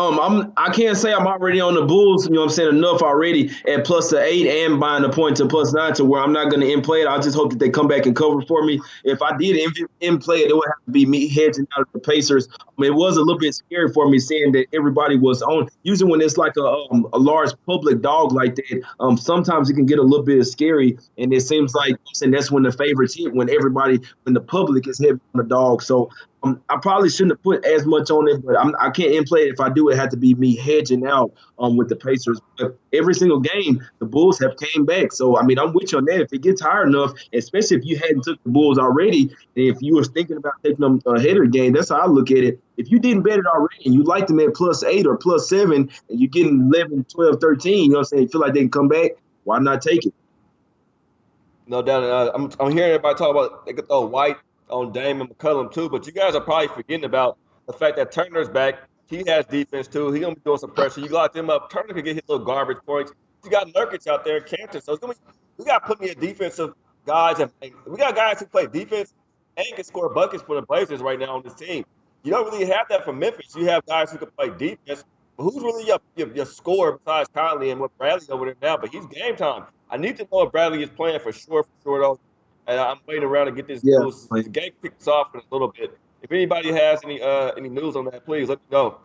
I can't say I'm already on the Bulls, you know what I'm saying, enough already at plus the 8 and buying the point to plus 9 to where I'm not going to in play it. I just hope that they come back and cover for me. If I did in play it, it would have to be me hedging out of the Pacers. I mean, it was a little bit scary for me seeing that everybody was on. Usually when it's like a large public dog like that, sometimes it can get a little bit scary, and it seems like and that's when the favorites hit, when the public is heavy on the dog. So I probably shouldn't have put as much on it, but I can't in play it. If I do, it had to be me hedging out with the Pacers. But every single game, the Bulls have came back. So I mean, I'm with you on that. If it gets high enough, especially if you hadn't took the Bulls already, and if you was thinking about taking them ahead of the game, that's how I look at it. If you didn't bet it already and you liked them at plus 8 or plus 7, and you're getting 11, 12, 13, you know what I'm saying? You feel like they can come back, why not take it? No doubt. I'm hearing everybody talk about they could throw White on Dame and McCollum too, but you guys are probably forgetting about the fact that Turner's back. He has defense too. He's gonna be doing some pressure. You lock them up. Turner could get his little garbage points. You got Nurkic out there, Cantor. So it's gonna be, we got plenty of defensive guys, and we got guys who play defense and can score buckets for the Blazers right now on this team. You don't really have that from Memphis. You have guys who can play defense, but who's really your scorer besides Conley and what Bradley over there now? But he's game time. I need to know if Bradley is playing for sure though. And I'm waiting around to get this Yeah. news. The game kicks off in a little bit. If anybody has any news on that, please let me know.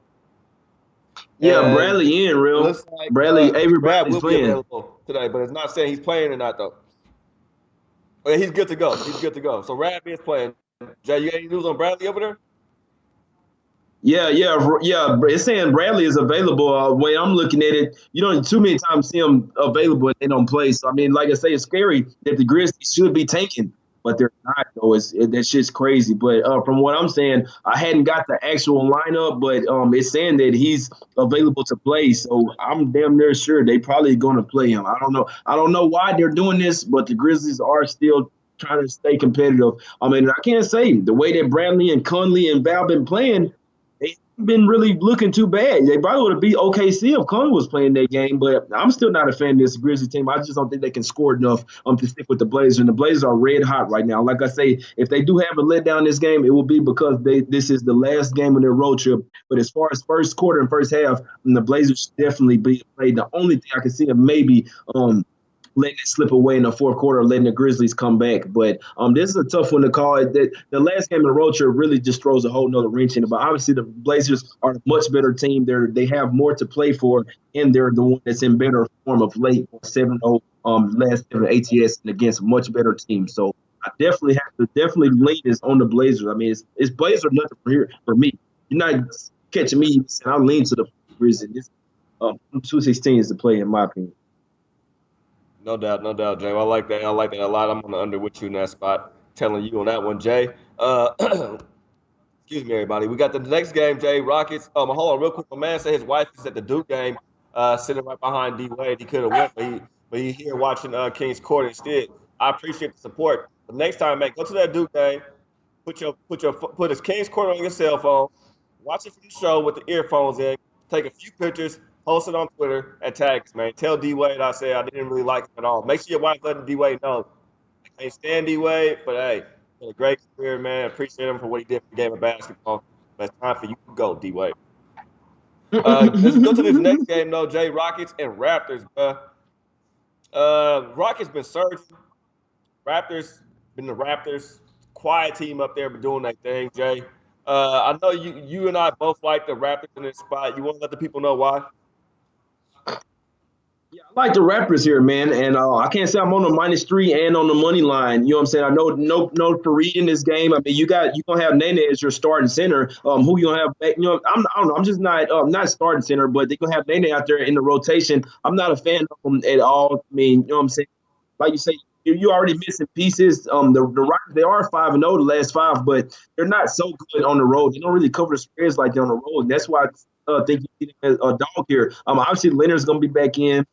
Yeah, And Bradley in it real. looks like Bradley, Avery Brad Bradley's will be playing. available today, but it's not saying he's playing or not though. Oh, yeah, he's good to go. He's good to go. So Rad is playing. Jay, you got any news on Bradley over there? Yeah. It's saying Bradley is available. Way I'm looking at it, you don't too many times see him available and they don't play. So I mean, like I say, it's scary that the Grizzlies should be tanking, but they're not. Though that shit's crazy. But from what I'm saying, I hadn't got the actual lineup, but it's saying that he's available to play. So I'm damn near sure they probably going to play him. I don't know. I don't know why they're doing this, but the Grizzlies are still trying to stay competitive. I mean, I can't say the way that Bradley and Conley and Val been playing they haven't been really looking too bad. They probably would have beat OKC if Conley was playing that game, but I'm still not a fan of this Grizzlies team. I just don't think they can score enough to stick with the Blazers. And the Blazers are red hot right now. Like I say, if they do have a letdown this game, it will be because this is the last game of their road trip. But as far as first quarter and first half, the Blazers should definitely be played. The only thing I can see them maybe letting it slip away in the fourth quarter, letting the Grizzlies come back. But this is a tough one to call. The last game of the road trip really just throws a whole nother wrench in it. But obviously, the Blazers are a much better team. They have more to play for, and they're the one that's in better form of late 7-0 last 7 ATS and against a much better team. So I definitely have to lean this on the Blazers. I mean, it's Blazers nothing for here for me. You're not catching me. I'll lean to the Grizzlies. This 216 is the play in my opinion. No doubt, Jay. I like that. I like that a lot. I'm on the under with you in that spot. Telling you on that one, Jay. Excuse me, everybody. We got the next game, Jay. Rockets. Hold on, real quick. My man said his wife is at the Duke game, sitting right behind D Wade. He could have went, but he here watching Kings Court instead. I appreciate the support. But next time, man, go to that Duke game. Put his Kings Court on your cell phone. Watch it from the show with the earphones in. Take a few pictures. Post it on Twitter and tag us, man. Tell D Wade I said I didn't really like him at all. Make sure your wife letting D Wade know. I can't stand D Wade, but hey, been a great career, man. Appreciate him for what he did for the game of basketball. But it's time for you to go, D Wade. Let's go to this next game, though, Jay. Rockets and Raptors, bro. Rockets been surging. Raptors been the Raptors. Quiet team up there, but doing that thing, Jay. I know you and I both like the Raptors in this spot. You want to let the people know why? Yeah, I like the Raptors here, man, and I can't say I'm on the -3 and on the money line. You know what I'm saying? I know no Fareed in this game. I mean, you gonna have Nene as your starting center. Who you gonna have back? You know, I don't know. I'm just not starting center, but they're gonna have Nene out there in the rotation. I'm not a fan of them at all. I mean, you know what I'm saying? Like you say, you already missing pieces. The Rockets, they are 5-0 the last five, but they're not so good on the road. They don't really cover the spreads like they're on the road. And that's why I think you get a dog here. Obviously Leonard's gonna be back in.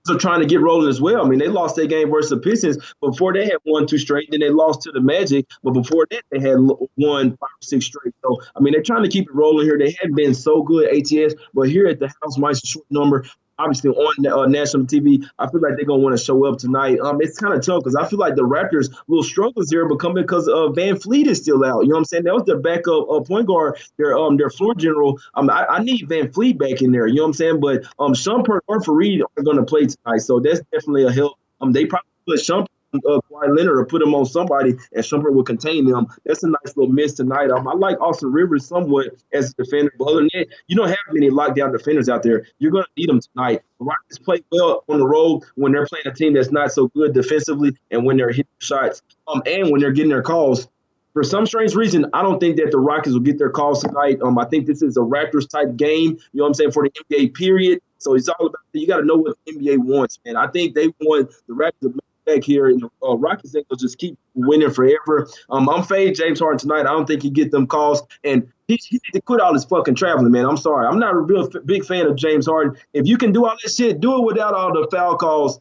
Are trying to get rolling as well. I mean, they lost their game versus the Pistons. Before they had won two straight, then they lost to the Magic. But before that, they had won 5 or 6 straight. So, I mean, they're trying to keep it rolling here. They hadn't been so good ATS, but here at the house, minus a short number. obviously on national TV. I feel like they're gonna want to show up tonight. It's kind of tough because I feel like the Raptors will struggle here, but come because Van Fleet is still out. You know what I'm saying? That was their backup point guard, their floor general. I need Van Fleet back in there. You know what I'm saying? But Shumpert or Fareed are gonna play tonight, so that's definitely a help. They probably put Shumpert. Kawhi Leonard or put him on somebody, and Shumpert will contain them. That's a nice little miss tonight. I like Austin Rivers somewhat as a defender, but other than that, you don't have many lockdown defenders out there. You're going to need them tonight. The Rockets play well on the road when they're playing a team that's not so good defensively, and when they're hitting shots, and when they're getting their calls. For some strange reason, I don't think that the Rockets will get their calls tonight. I think this is a Raptors type game. You know what I'm saying, for the NBA period. So it's all about you got to know what the NBA wants, man. I think they want the Raptors back here, and Rockets ain't gonna just keep winning forever. I'm fading James Harden tonight. I don't think he get them calls, and he need to quit all this fucking traveling, man. I'm sorry, I'm not a real big fan of James Harden. If you can do all that shit, do it without all the foul calls,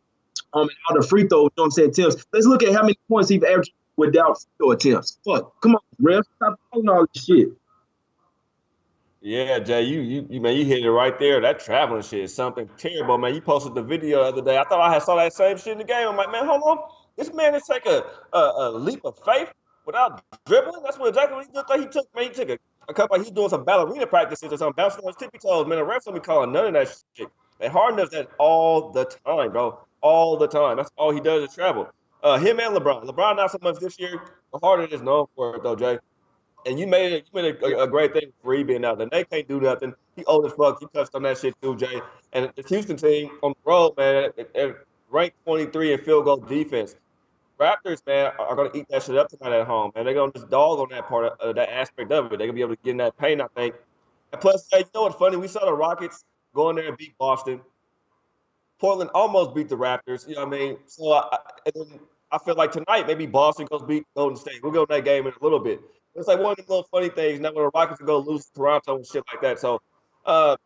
and all the free throws. You know what I'm saying? Attempts. Let's look at how many points he's averaged without free throw attempts. Fuck, come on, ref, stop doing all this shit. Yeah, Jay, you man, you hit it right there. That traveling shit is something terrible, man. You posted the video the other day. I thought I had saw that same shit in the game. I'm like, man, hold on. This man is take a leap of faith without dribbling. That's what exactly what he looked like. He took, man, he took a couple like he's doing some ballerina practices or something, bouncing on his tippy toes. Man, the refs don't be calling none of that shit. And Harden does that all the time, bro. All the time. That's all he does is travel. Him and LeBron. LeBron not so much this year. Harden is known for it though, Jay. And you made a great thing for he being out there. They can't do nothing. He old as fuck. You touched on that shit too, Jay. And the Houston team on the road, man, ranked 23 in field goal defense. Raptors, man, are going to eat that shit up tonight at home, and they're going to just dog on that part of that aspect of it. They're going to be able to get in that paint, I think. And plus, Jay, you know what's funny? We saw the Rockets go in there and beat Boston. Portland almost beat the Raptors. You know what I mean? So and then I feel like tonight maybe Boston goes beat Golden State. We'll go in that game in a little bit. It's like one of the little funny things. Now when the Rockets go lose to Toronto and shit like that. So I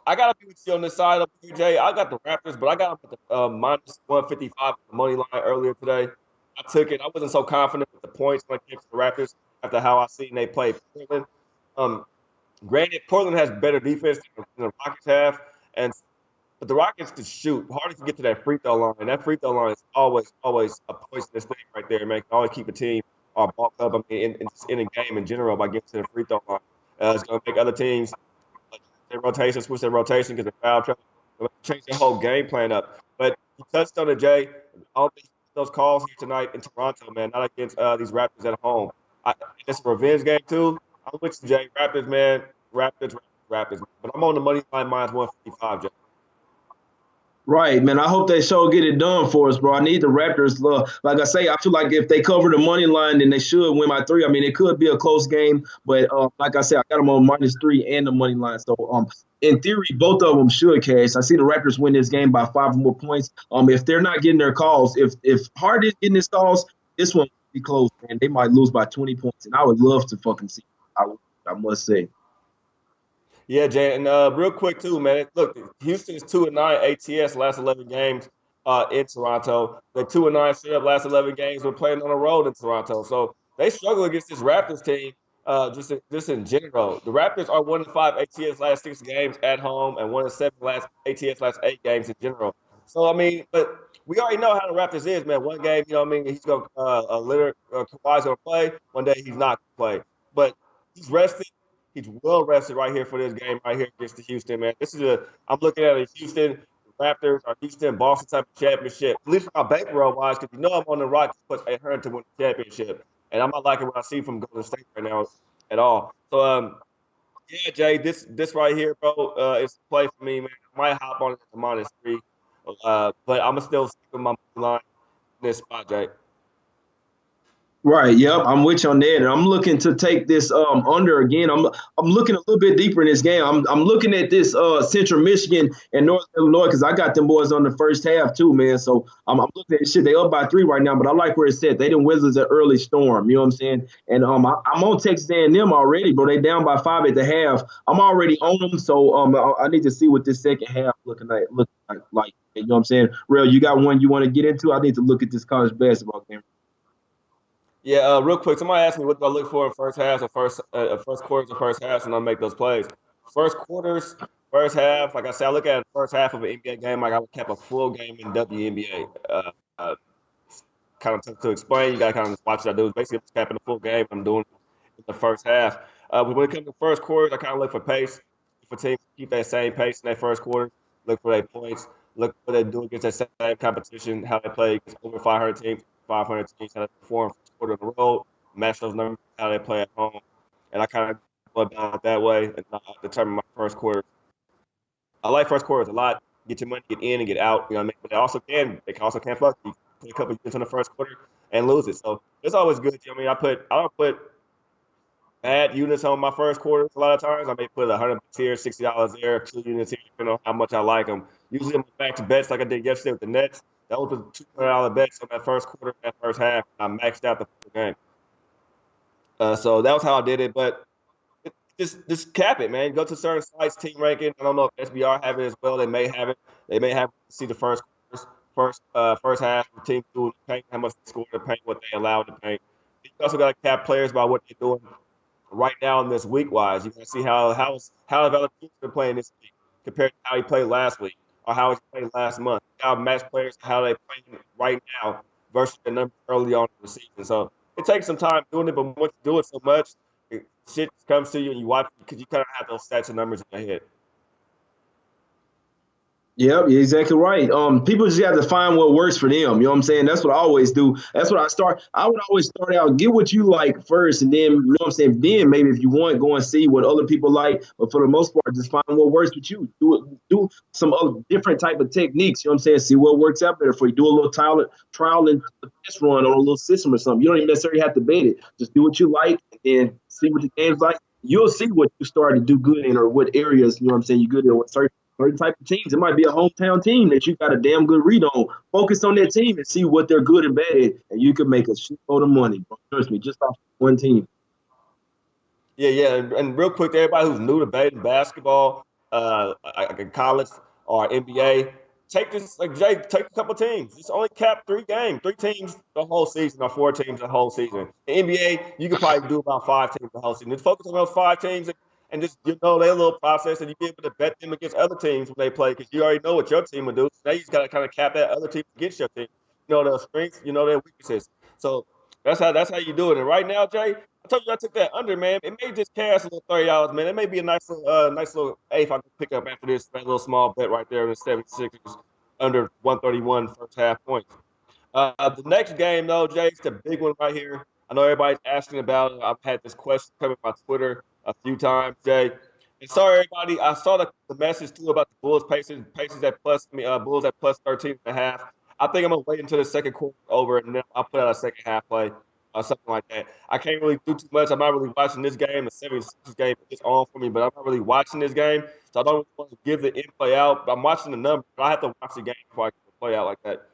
gotta be with you on this side up here, Jay. I got the Raptors, but I got them at the minus 155 the money line earlier today. I took it. I wasn't so confident with the points when I came to the Raptors after how I seen they play Portland. Granted, Portland has better defense than the Rockets have, but the Rockets can shoot. Harden can get to that free throw line, and that free throw line is always a poisonous thing right there, man. Can always keep a team bulked up. I mean, in a game in general by getting to the free throw line. It's going to make other teams switch their rotation because they're foul trouble. Change their whole game plan up. But you touched on it, Jay. I don't think those calls here tonight in Toronto, man, not against these Raptors at home. It's a revenge game, too. I'm with you, Jay. Raptors, man. Raptors. But I'm on the money line minus 155, Jay. Right, man. I hope they show get it done for us, bro. I need the Raptors. Like I say, I feel like if they cover the money line, then they should win by 3. I mean, it could be a close game, but like I said, I got them on -3 and the money line. So, in theory, both of them should cash. I see the Raptors win this game by 5 or more points. If they're not getting their calls, if Harden is getting his calls, this one will be close, man. They might lose by 20 points, and I would love to fucking see. I must say. Yeah, Jay, and real quick too, man. Look, Houston is 2-9 ATS last 11 games in Toronto. They're 2-9 straight up last 11 games. We're playing on the road in Toronto, so they struggle against this Raptors team. Just in general, the Raptors are 1-5 ATS last 6 games at home and 1-7 last ATS last 8 games in general. So I mean, but we already know how the Raptors is, man. One game, you know what I mean, he's gonna Kawhi's gonna play. One day he's not gonna play, but he's rested. He's well rested right here for this game right here against the Houston, man. I'm looking at a Houston Raptors or Houston Boston type of championship. At least for my bankroll wise, because you know I'm on the Rockets plus 800 to win the championship. And I'm not liking what I see from Golden State right now at all. So yeah, Jay, this right here, bro, is a play for me, man. I might hop on it to -3. But I'm gonna still stick with my line in this spot, Jay. Right. Yep. I'm with you on that, and I'm looking to take this under again. I'm looking a little bit deeper in this game. I'm looking at this Central Michigan and North Illinois because I got them boys on the first half too, man. So I'm looking at shit. They up by 3 right now, but I like where it's at. They done Wizards an early storm. You know what I'm saying? And I'm on Texas A&M already, bro. They down by 5 at the half. I'm already on them, so I need to see what this second half looking like. You know what I'm saying? Real, you got one you want to get into? I need to look at this college basketball game. Yeah, real quick, somebody asked me what do I look for in first halves or first quarters or first halves, and I'll make those plays. First quarters, first half, like I said, I look at the first half of an NBA game like I would cap a full game in WNBA. Kind of tough to explain. You got to kind of just watch what I do. It's basically just capping the full game. I'm doing in the first half. But when it comes to first quarters, I kind of look for pace. For teams to keep that same pace in their first quarter, look for their points, look what they do against that same competition, how they play against over 500 teams, 500 teams, how they perform first quarter on the road, match those numbers, how they play at home. And I kind of go about it that way and determine my first quarter. I like first quarters a lot. Get your money, get in and get out. You know what I mean? But they also can fuck you. Put a couple units in the first quarter and lose it. So it's always good. I mean, I don't put bad units on my first quarter a lot of times. I may put $100 here, $60 there, 2 units here, depending on how much I like them. Usually I'm back to bets like I did yesterday with the Nets. That was the $200 bets on that first quarter, that first half. I maxed out the game. So that was how I did it. But just cap it, man. Go to certain sites, team ranking. I don't know if SBR have it as well. They may have it. They may have to see the first first half of the team doing the paint, how much they score in the paint, what they allow in the paint. You also got to cap players by what they're doing right now in this week wise. You can see how Valanciunas been playing this week compared to how he played last week or how he played last month. How match players how they playing right now versus the numbers early on in the season. So it takes some time doing it, but once you do it so much, shit comes to you and you watch because you kind of have those stats and numbers in your head. Yeah, you're exactly right. People just have to find what works for them. You know what I'm saying? That's what I always do. That's what I start. I would always start out, get what you like first, and then you know what I'm saying. Then maybe if you want, go and see what other people like. But for the most part, just find what works with you. Do some other different type of techniques. You know what I'm saying? See what works out better for you. Do a little trial and test run on a little system or something. You don't even necessarily have to bet it. Just do what you like, and then see what the game's like. You'll see what you start to do good in or what areas. You know what I'm saying? You good in what certain type of teams. It might be a hometown team that you got a damn good read on. Focus on that team and see what they're good and bad at, and you can make a shitload of money. Trust me, just off one team. Yeah. And real quick, to everybody who's new to betting basketball, in college or NBA, take this like Jay, take a couple teams. Just only cap 3 games, 3 teams the whole season or 4 teams the whole season. In NBA, you could probably do about 5 teams the whole season. Just focus on those 5 teams and just their little process, and you be able to bet them against other teams when they play because you already know what your team will do. So now you just got to kind of cap that other team against your team. You know their strengths, you know their weaknesses. So that's how you do it. And right now, Jay, I told you I took that under, man. It may just cash a little $30, man. It may be a nice little eighth I can pick up after this that little small bet right there in the 76ers under 131 first half points. The next game, though, Jay, it's the big one right here. I know everybody's asking about it. I've had this question come on Twitter a few times, Jay. And sorry, everybody. I saw the message too about the Bulls Pacers at Bulls at plus 13.5. I think I'm gonna wait until the second quarter over and then I'll put out a second half play or something like that. I can't really do too much. I'm not really watching this game. The 76ers game is on for me, but I'm not really watching this game, so I don't really want to give the in play out. But I'm watching the numbers. I have to watch the game before I can play out like that.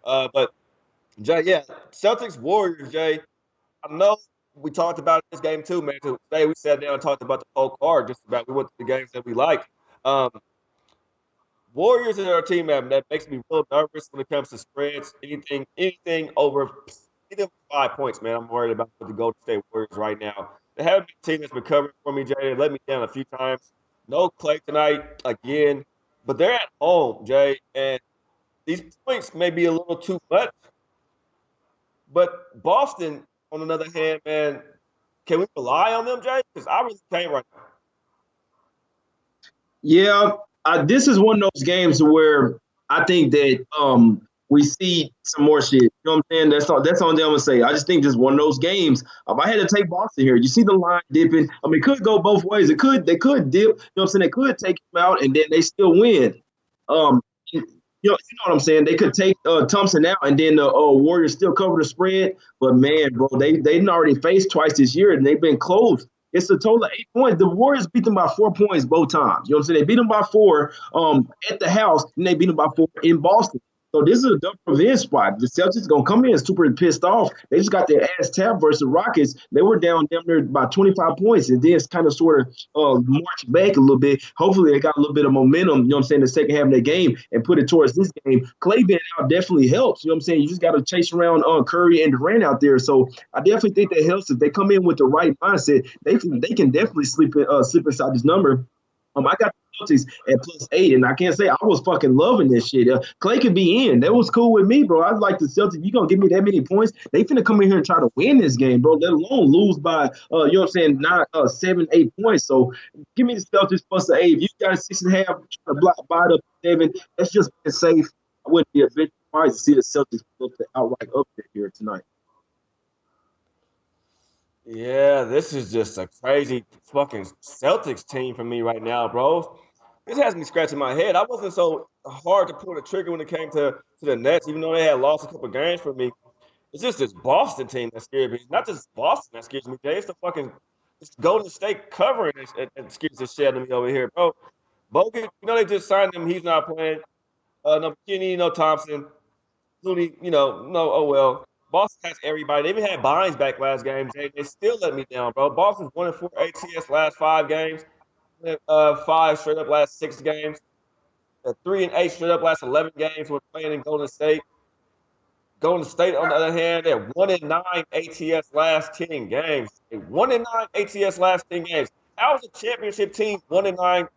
But Jay, yeah, Celtics Warriors, Jay. I know we talked about this game too, man. Today we sat down and talked about the whole card, just about we went to the games that we like. Um, Warriors are a team that makes me real nervous when it comes to spreads. Anything over 5 points, man. I'm worried about the Golden State Warriors right now. They haven't been a team that's been covering for me, Jay. They let me down a few times. No Clay tonight again, but they're at home, Jay, and these points may be a little too much. But Boston, on the other hand, man, can we rely on them, Jay? Because I really can't right now. Yeah, this is one of those games where I think that we see some more shit. You know what I'm saying? That's on them to say. I just think just one of those games. If I had to take Boston here, you see the line dipping. I mean, it could go both ways. They could dip. You know what I'm saying? They could take him out and then they still win. You know what I'm saying? They could take Thompson out and then the Warriors still cover the spread. But man, bro, they've already faced twice this year and they've been close. It's a total of 8 points. The Warriors beat them by 4 points both times. You know what I'm saying? They beat them by 4 at the house, and they beat them by 4 in Boston. So this is a double revenge spot. The Celtics gonna come in super pissed off. They just got their ass tapped versus the Rockets. They were down there by 25 points, and then it's kind of sort of marched back a little bit. Hopefully, they got a little bit of momentum. You know what I'm saying? The second half of their game and put it towards this game. Clay being out definitely helps. You know what I'm saying? You just got to chase around Curry and Durant out there. So I definitely think that helps if they come in with the right mindset. They can definitely slip inside this number. I got Celtics at +8, and I can't say I was fucking loving this shit. Clay could be in. That was cool with me, bro. I like the Celtics. You gonna give me that many points? They finna come in here and try to win this game, bro. Let alone lose by you know what I'm saying, 7, 8 points. So give me the Celtics +8. If you got a 6.5, trying to buy it up to 7. That's just being safe. I wouldn't be a bit surprised to see the Celtics flip the outright upset here tonight. Yeah, this is just a crazy fucking Celtics team for me right now, bro. This has me scratching my head. I wasn't so hard to pull the trigger when it came to the Nets, even though they had lost a couple games for me. It's just this Boston team that scares me. It's not just Boston that scares me, Jay. It's the fucking Golden State covering that scares the shit out of me over here, bro. Bogut, they just signed him. He's not playing. No McKinney, no Thompson. Looney, no, oh well. Boston has everybody. They even had Bynes back last game. They still let me down, bro. Boston's 1-4 ATS last 5 games. 5 straight up last 6 games. 3-8 straight up last 11 games. We're playing in Golden State. Golden State, on the other hand, they're 1-9 ATS last 10 games. 1-9 ATS last 10 games. How is a championship team 1-9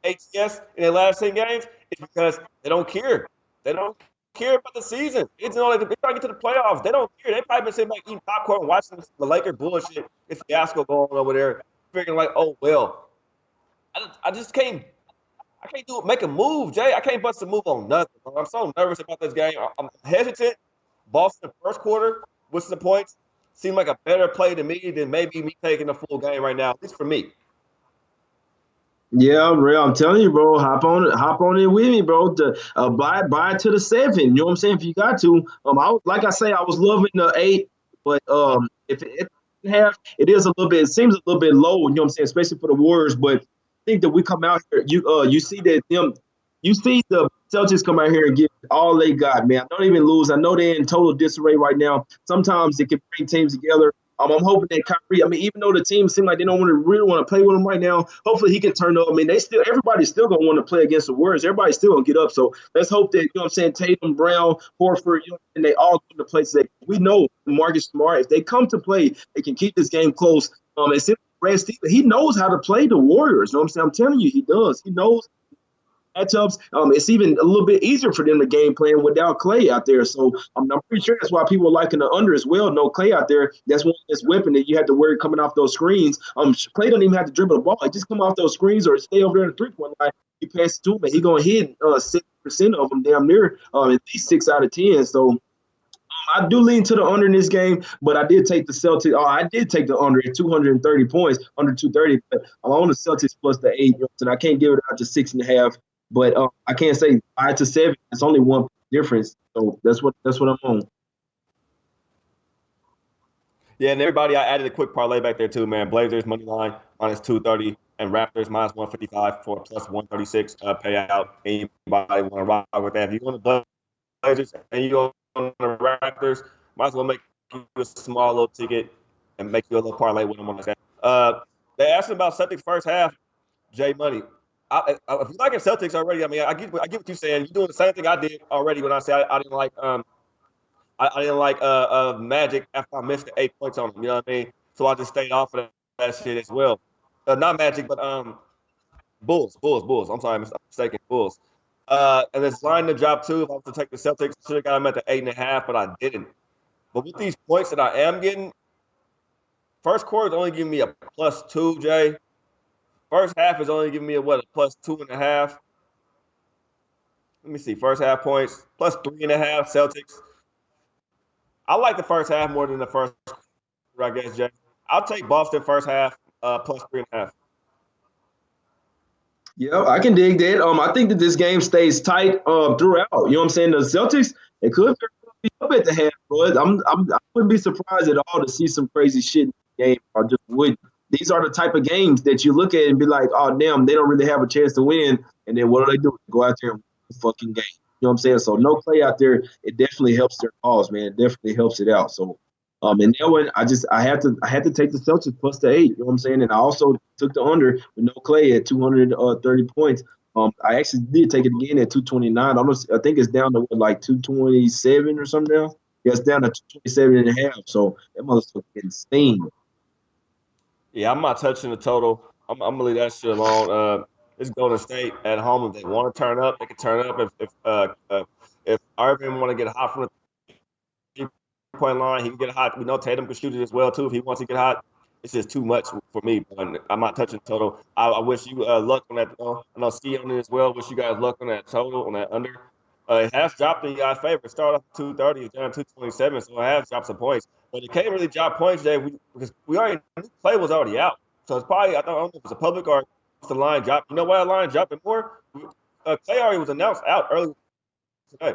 ATS in their last 10 games? It's because they don't care. They don't care about the season. It's they're trying to get to the playoffs. They don't care. They probably been sitting back eating popcorn, watching the Lakers bullshit. It's fiasco going on over there, figuring like, oh well. I just can't. I can't make a move, Jay. I can't bust a move on nothing. Bro. I'm so nervous about this game. I'm hesitant. Boston first quarter with some points seemed like a better play to me than maybe me taking the full game right now. At least for me. Yeah, real. I'm telling you, bro. Hop on it with me, bro. Buy it to the 7. You know what I'm saying? If you got to, like I say, I was loving the 8, but if it have, it is a little bit. It seems a little bit low. You know what I'm saying? Especially for the Warriors. But I think that we come out here, you see that you see the Celtics come out here and get all they got, man. Don't even lose. I know they're in total disarray right now. Sometimes it can bring teams together. I'm hoping that Kyrie, I mean, even though the team seem like they don't really want to play with him right now, hopefully he can turn up. I mean, everybody's still gonna want to play against the Warriors. Everybody's still gonna get up. So let's hope that, you know what I'm saying, Tatum, Brown, Horford, and they all come to play today. We know Marcus Smart, if they come to play, they can keep this game close. And Brad Stevens, he knows how to play the Warriors. You know what I'm saying? I'm telling you, he does. He knows matchups. It's even a little bit easier for them to game plan without Clay out there. So I'm pretty sure that's why people are liking the under as well. No Clay out there. That's one that's whipping that you have to worry coming off those screens. Clay don't even have to dribble the ball. He just come off those screens or stay over there in the 3-point line. You pass it to him, and he's going to hit 6% of them damn near, at least 6 out of 10. So I do lean to the under in this game, but I did take the Celtics. Oh, I did take the under at 230 points, under 230. But I'm on the Celtics plus the 8, and I can't give it out to 6.5. But I can't say 5 to 7. It's only one difference, so that's what I'm on. Yeah, and everybody, I added a quick parlay back there too, man. Blazers money line minus 230, and Raptors minus 155 for plus 136 payout. Anybody want to rock with that? If you want the Blazers and you on the Raptors, might as well make you a small little ticket and make you a little parlay with them on that. They asked about Celtics first half. Jay Money. If you like Celtics already, I mean, I get what you're saying. You're doing the same thing I did already when I said I didn't like I didn't like Magic after I missed the 8 points on him. You know what I mean? So I just stayed off of that shit as well. Not Magic, but Bulls. I'm sorry, I'm mistaken. Bulls. And this line to drop too. If I was to take the Celtics, I should have got them at the 8.5, but I didn't. But with these points that I am getting, first quarter is only giving me a +2, Jay. First half is only giving me a +2.5. Let me see. First half points +3.5 Celtics. I like the first half more than the first quarter, I guess, Jay. I'll take Boston first half +3.5. Yeah, I can dig that. I think that this game stays tight throughout. You know what I'm saying? The Celtics, it could be up at the half, but I wouldn't be surprised at all to see some crazy shit in the game. I just wouldn't. These are the type of games that you look at and be like, oh, damn, they don't really have a chance to win. And then what do? Go out there and win the fucking game. You know what I'm saying? So no play out there, it definitely helps their cause, man. It definitely helps it out. So and that one, I had to take the Celtics plus the 8. You know what I'm saying? And I also took the under with no Clay at 230 points. I actually did take it again at 229. I think it's down to like 227 or something now. Yeah, it's down to 227.5. So that motherfucker's insane. Yeah, I'm not touching the total. I'm gonna leave that shit alone. It's Golden State at home. If they want to turn up, they can turn up. If Irving want to get hot from the 3-point line, he can get hot. We know Tatum can shoot it as well too if he wants to get hot. It's just too much for me. I'm not touching total. I wish you luck on that. I know C on it as well. Wish you guys luck on that total on that under. It has dropped in your guys' favor. It started off 230, it's down 227, so it has dropped some points. But it can't really drop points today because we already the play was already out. So it's probably I don't know if it's a public or if the line dropped. You know why the line dropped it more? Clay already was announced out early today.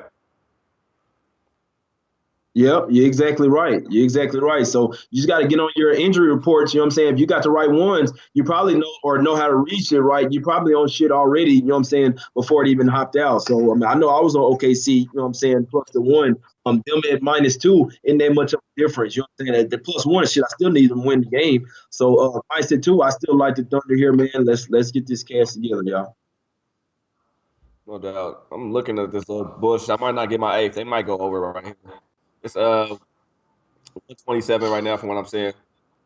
Yep, you're exactly right. You're exactly right. So you just got to get on your injury reports. You know what I'm saying? If you got the right ones, you probably know how to read shit right. You probably on shit already, you know what I'm saying, before it even hopped out. So I mean, I know I was on OKC, you know what I'm saying, plus the one. Them at -2 isn't that much of a difference. You know what I'm saying? At the +1 shit, I still need them to win the game. So -2, I still like the Thunder here, man. Let's get this cash together, y'all. No doubt. I'm looking at this little bush. I might not get my eighth. They might go over right here. It's 127 right now from what I'm seeing.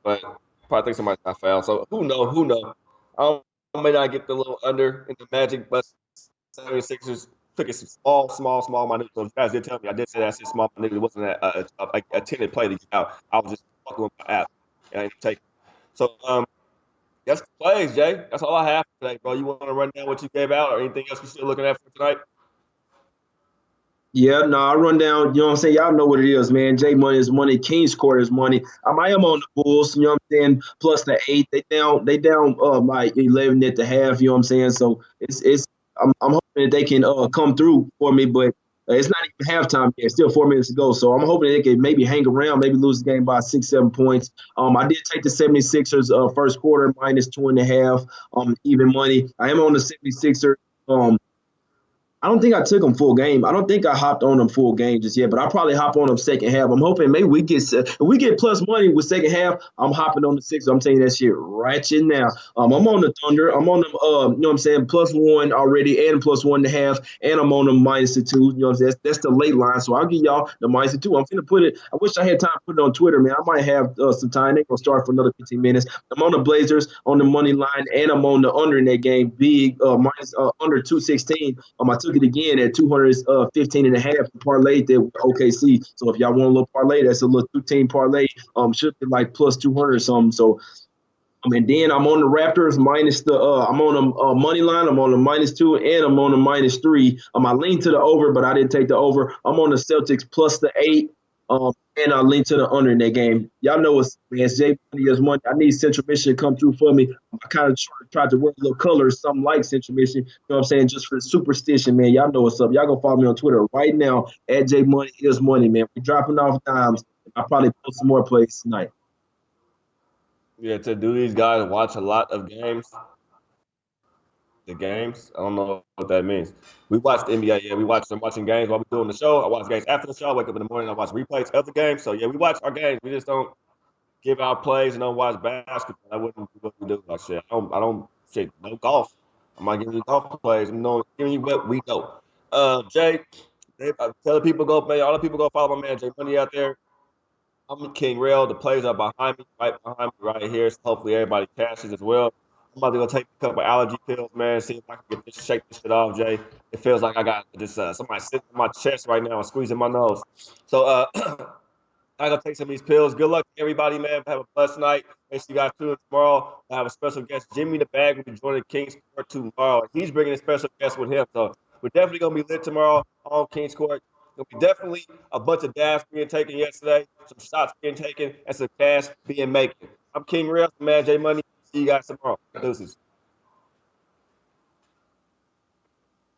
But probably think somebody got fouled. So who knows? Who knows? I may not get the little under in the Magic, but 76ers took it small, minute. So you guys did tell me. I did say that's just small, minute. It wasn't a tinted play to get out. I was just fucking with my app. And I didn't take it. So, that's the plays, Jay. That's all I have today, bro. You want to run down what you gave out or anything else you're still looking at for tonight? Yeah, no, I run down, you know what I'm saying? Y'all know what it is, man. J Money is money, King's Court is money. I am on the Bulls, you know what I'm saying, plus the 8. They down by 11 at the half, you know what I'm saying? So I'm hoping that they can come through for me, but it's not even halftime yet. Still 4 minutes to go. So I'm hoping they can maybe hang around, maybe lose the game by 6, 7 points. I did take the 76ers first quarter -2.5, even money. I am on the 76ers. I don't think I took them full game. I don't think I hopped on them full game just yet, but I'll probably hop on them second half. I'm hoping maybe if we get plus money with second half, I'm hopping on the six. I'm telling you that shit ratchet now. I'm on the Thunder. I'm on them, you know what I'm saying, +1 already and +1.5, and I'm on them -2. You know what I'm saying? That's the late line. So I'll give y'all the -2. I'm finna put it. I wish I had time to put it on Twitter, man. I might have some time. They're gonna start for another 15 minutes. I'm on the Blazers on the money line, and I'm on the under in that game, big minus under 216. I took it again at 215.5 parlayed there with OKC. So if y'all want a little parlay, that's a little 2-team parlay. Should be like plus 200 or something. So and then I'm on the Raptors minus the I'm on the money line. I'm on the -2 and I'm on the -3. I lean to the over, but I didn't take the over. I'm on the Celtics plus the 8. And I lean to the under in that game. Y'all know it's man, it's Jay Money is money. I need Central Michigan to come through for me. I kind of tried to wear a little colors, something like Central Michigan. You know what I'm saying? Just for the superstition, man. Y'all know what's up. Y'all go follow me on Twitter right now at Jay Money is money, man. We're dropping off dimes. I'll probably post some more plays tonight. Yeah, to do these guys watch a lot of games. The games, I don't know what that means. We watch the NBA. Yeah, we watch them watching games while we're doing the show. I watch games after the show. I wake up in the morning. I watch replays of the game. So yeah, we watch our games. We just don't give out plays and don't watch basketball. I wouldn't do what we do. Like shit, I don't shit. No golf. I'm not giving you golf plays. I'm not giving you what we know. Jay, tell the people go, man. All the people go follow my man Jay Money out there. I'm King Rail. The players are behind me, right here. So hopefully everybody cashes as well. I'm about to go take a couple allergy pills, man. See if I can get this, shake this shit off, Jay. It feels like I got just somebody sitting on my chest right now and squeezing my nose. So I gotta take some of these pills. Good luck to everybody, man. Have a blessed night. Make sure you guys tune in tomorrow. I have a special guest. Jimmy the Bag will be joining King's Court tomorrow. He's bringing a special guest with him. So we're definitely gonna be lit tomorrow on King's Court. There'll be definitely a bunch of dabs being taken yesterday, some shots being taken, and some cash being made. I'm King Real, man. J Money. See you guys tomorrow. Deuces.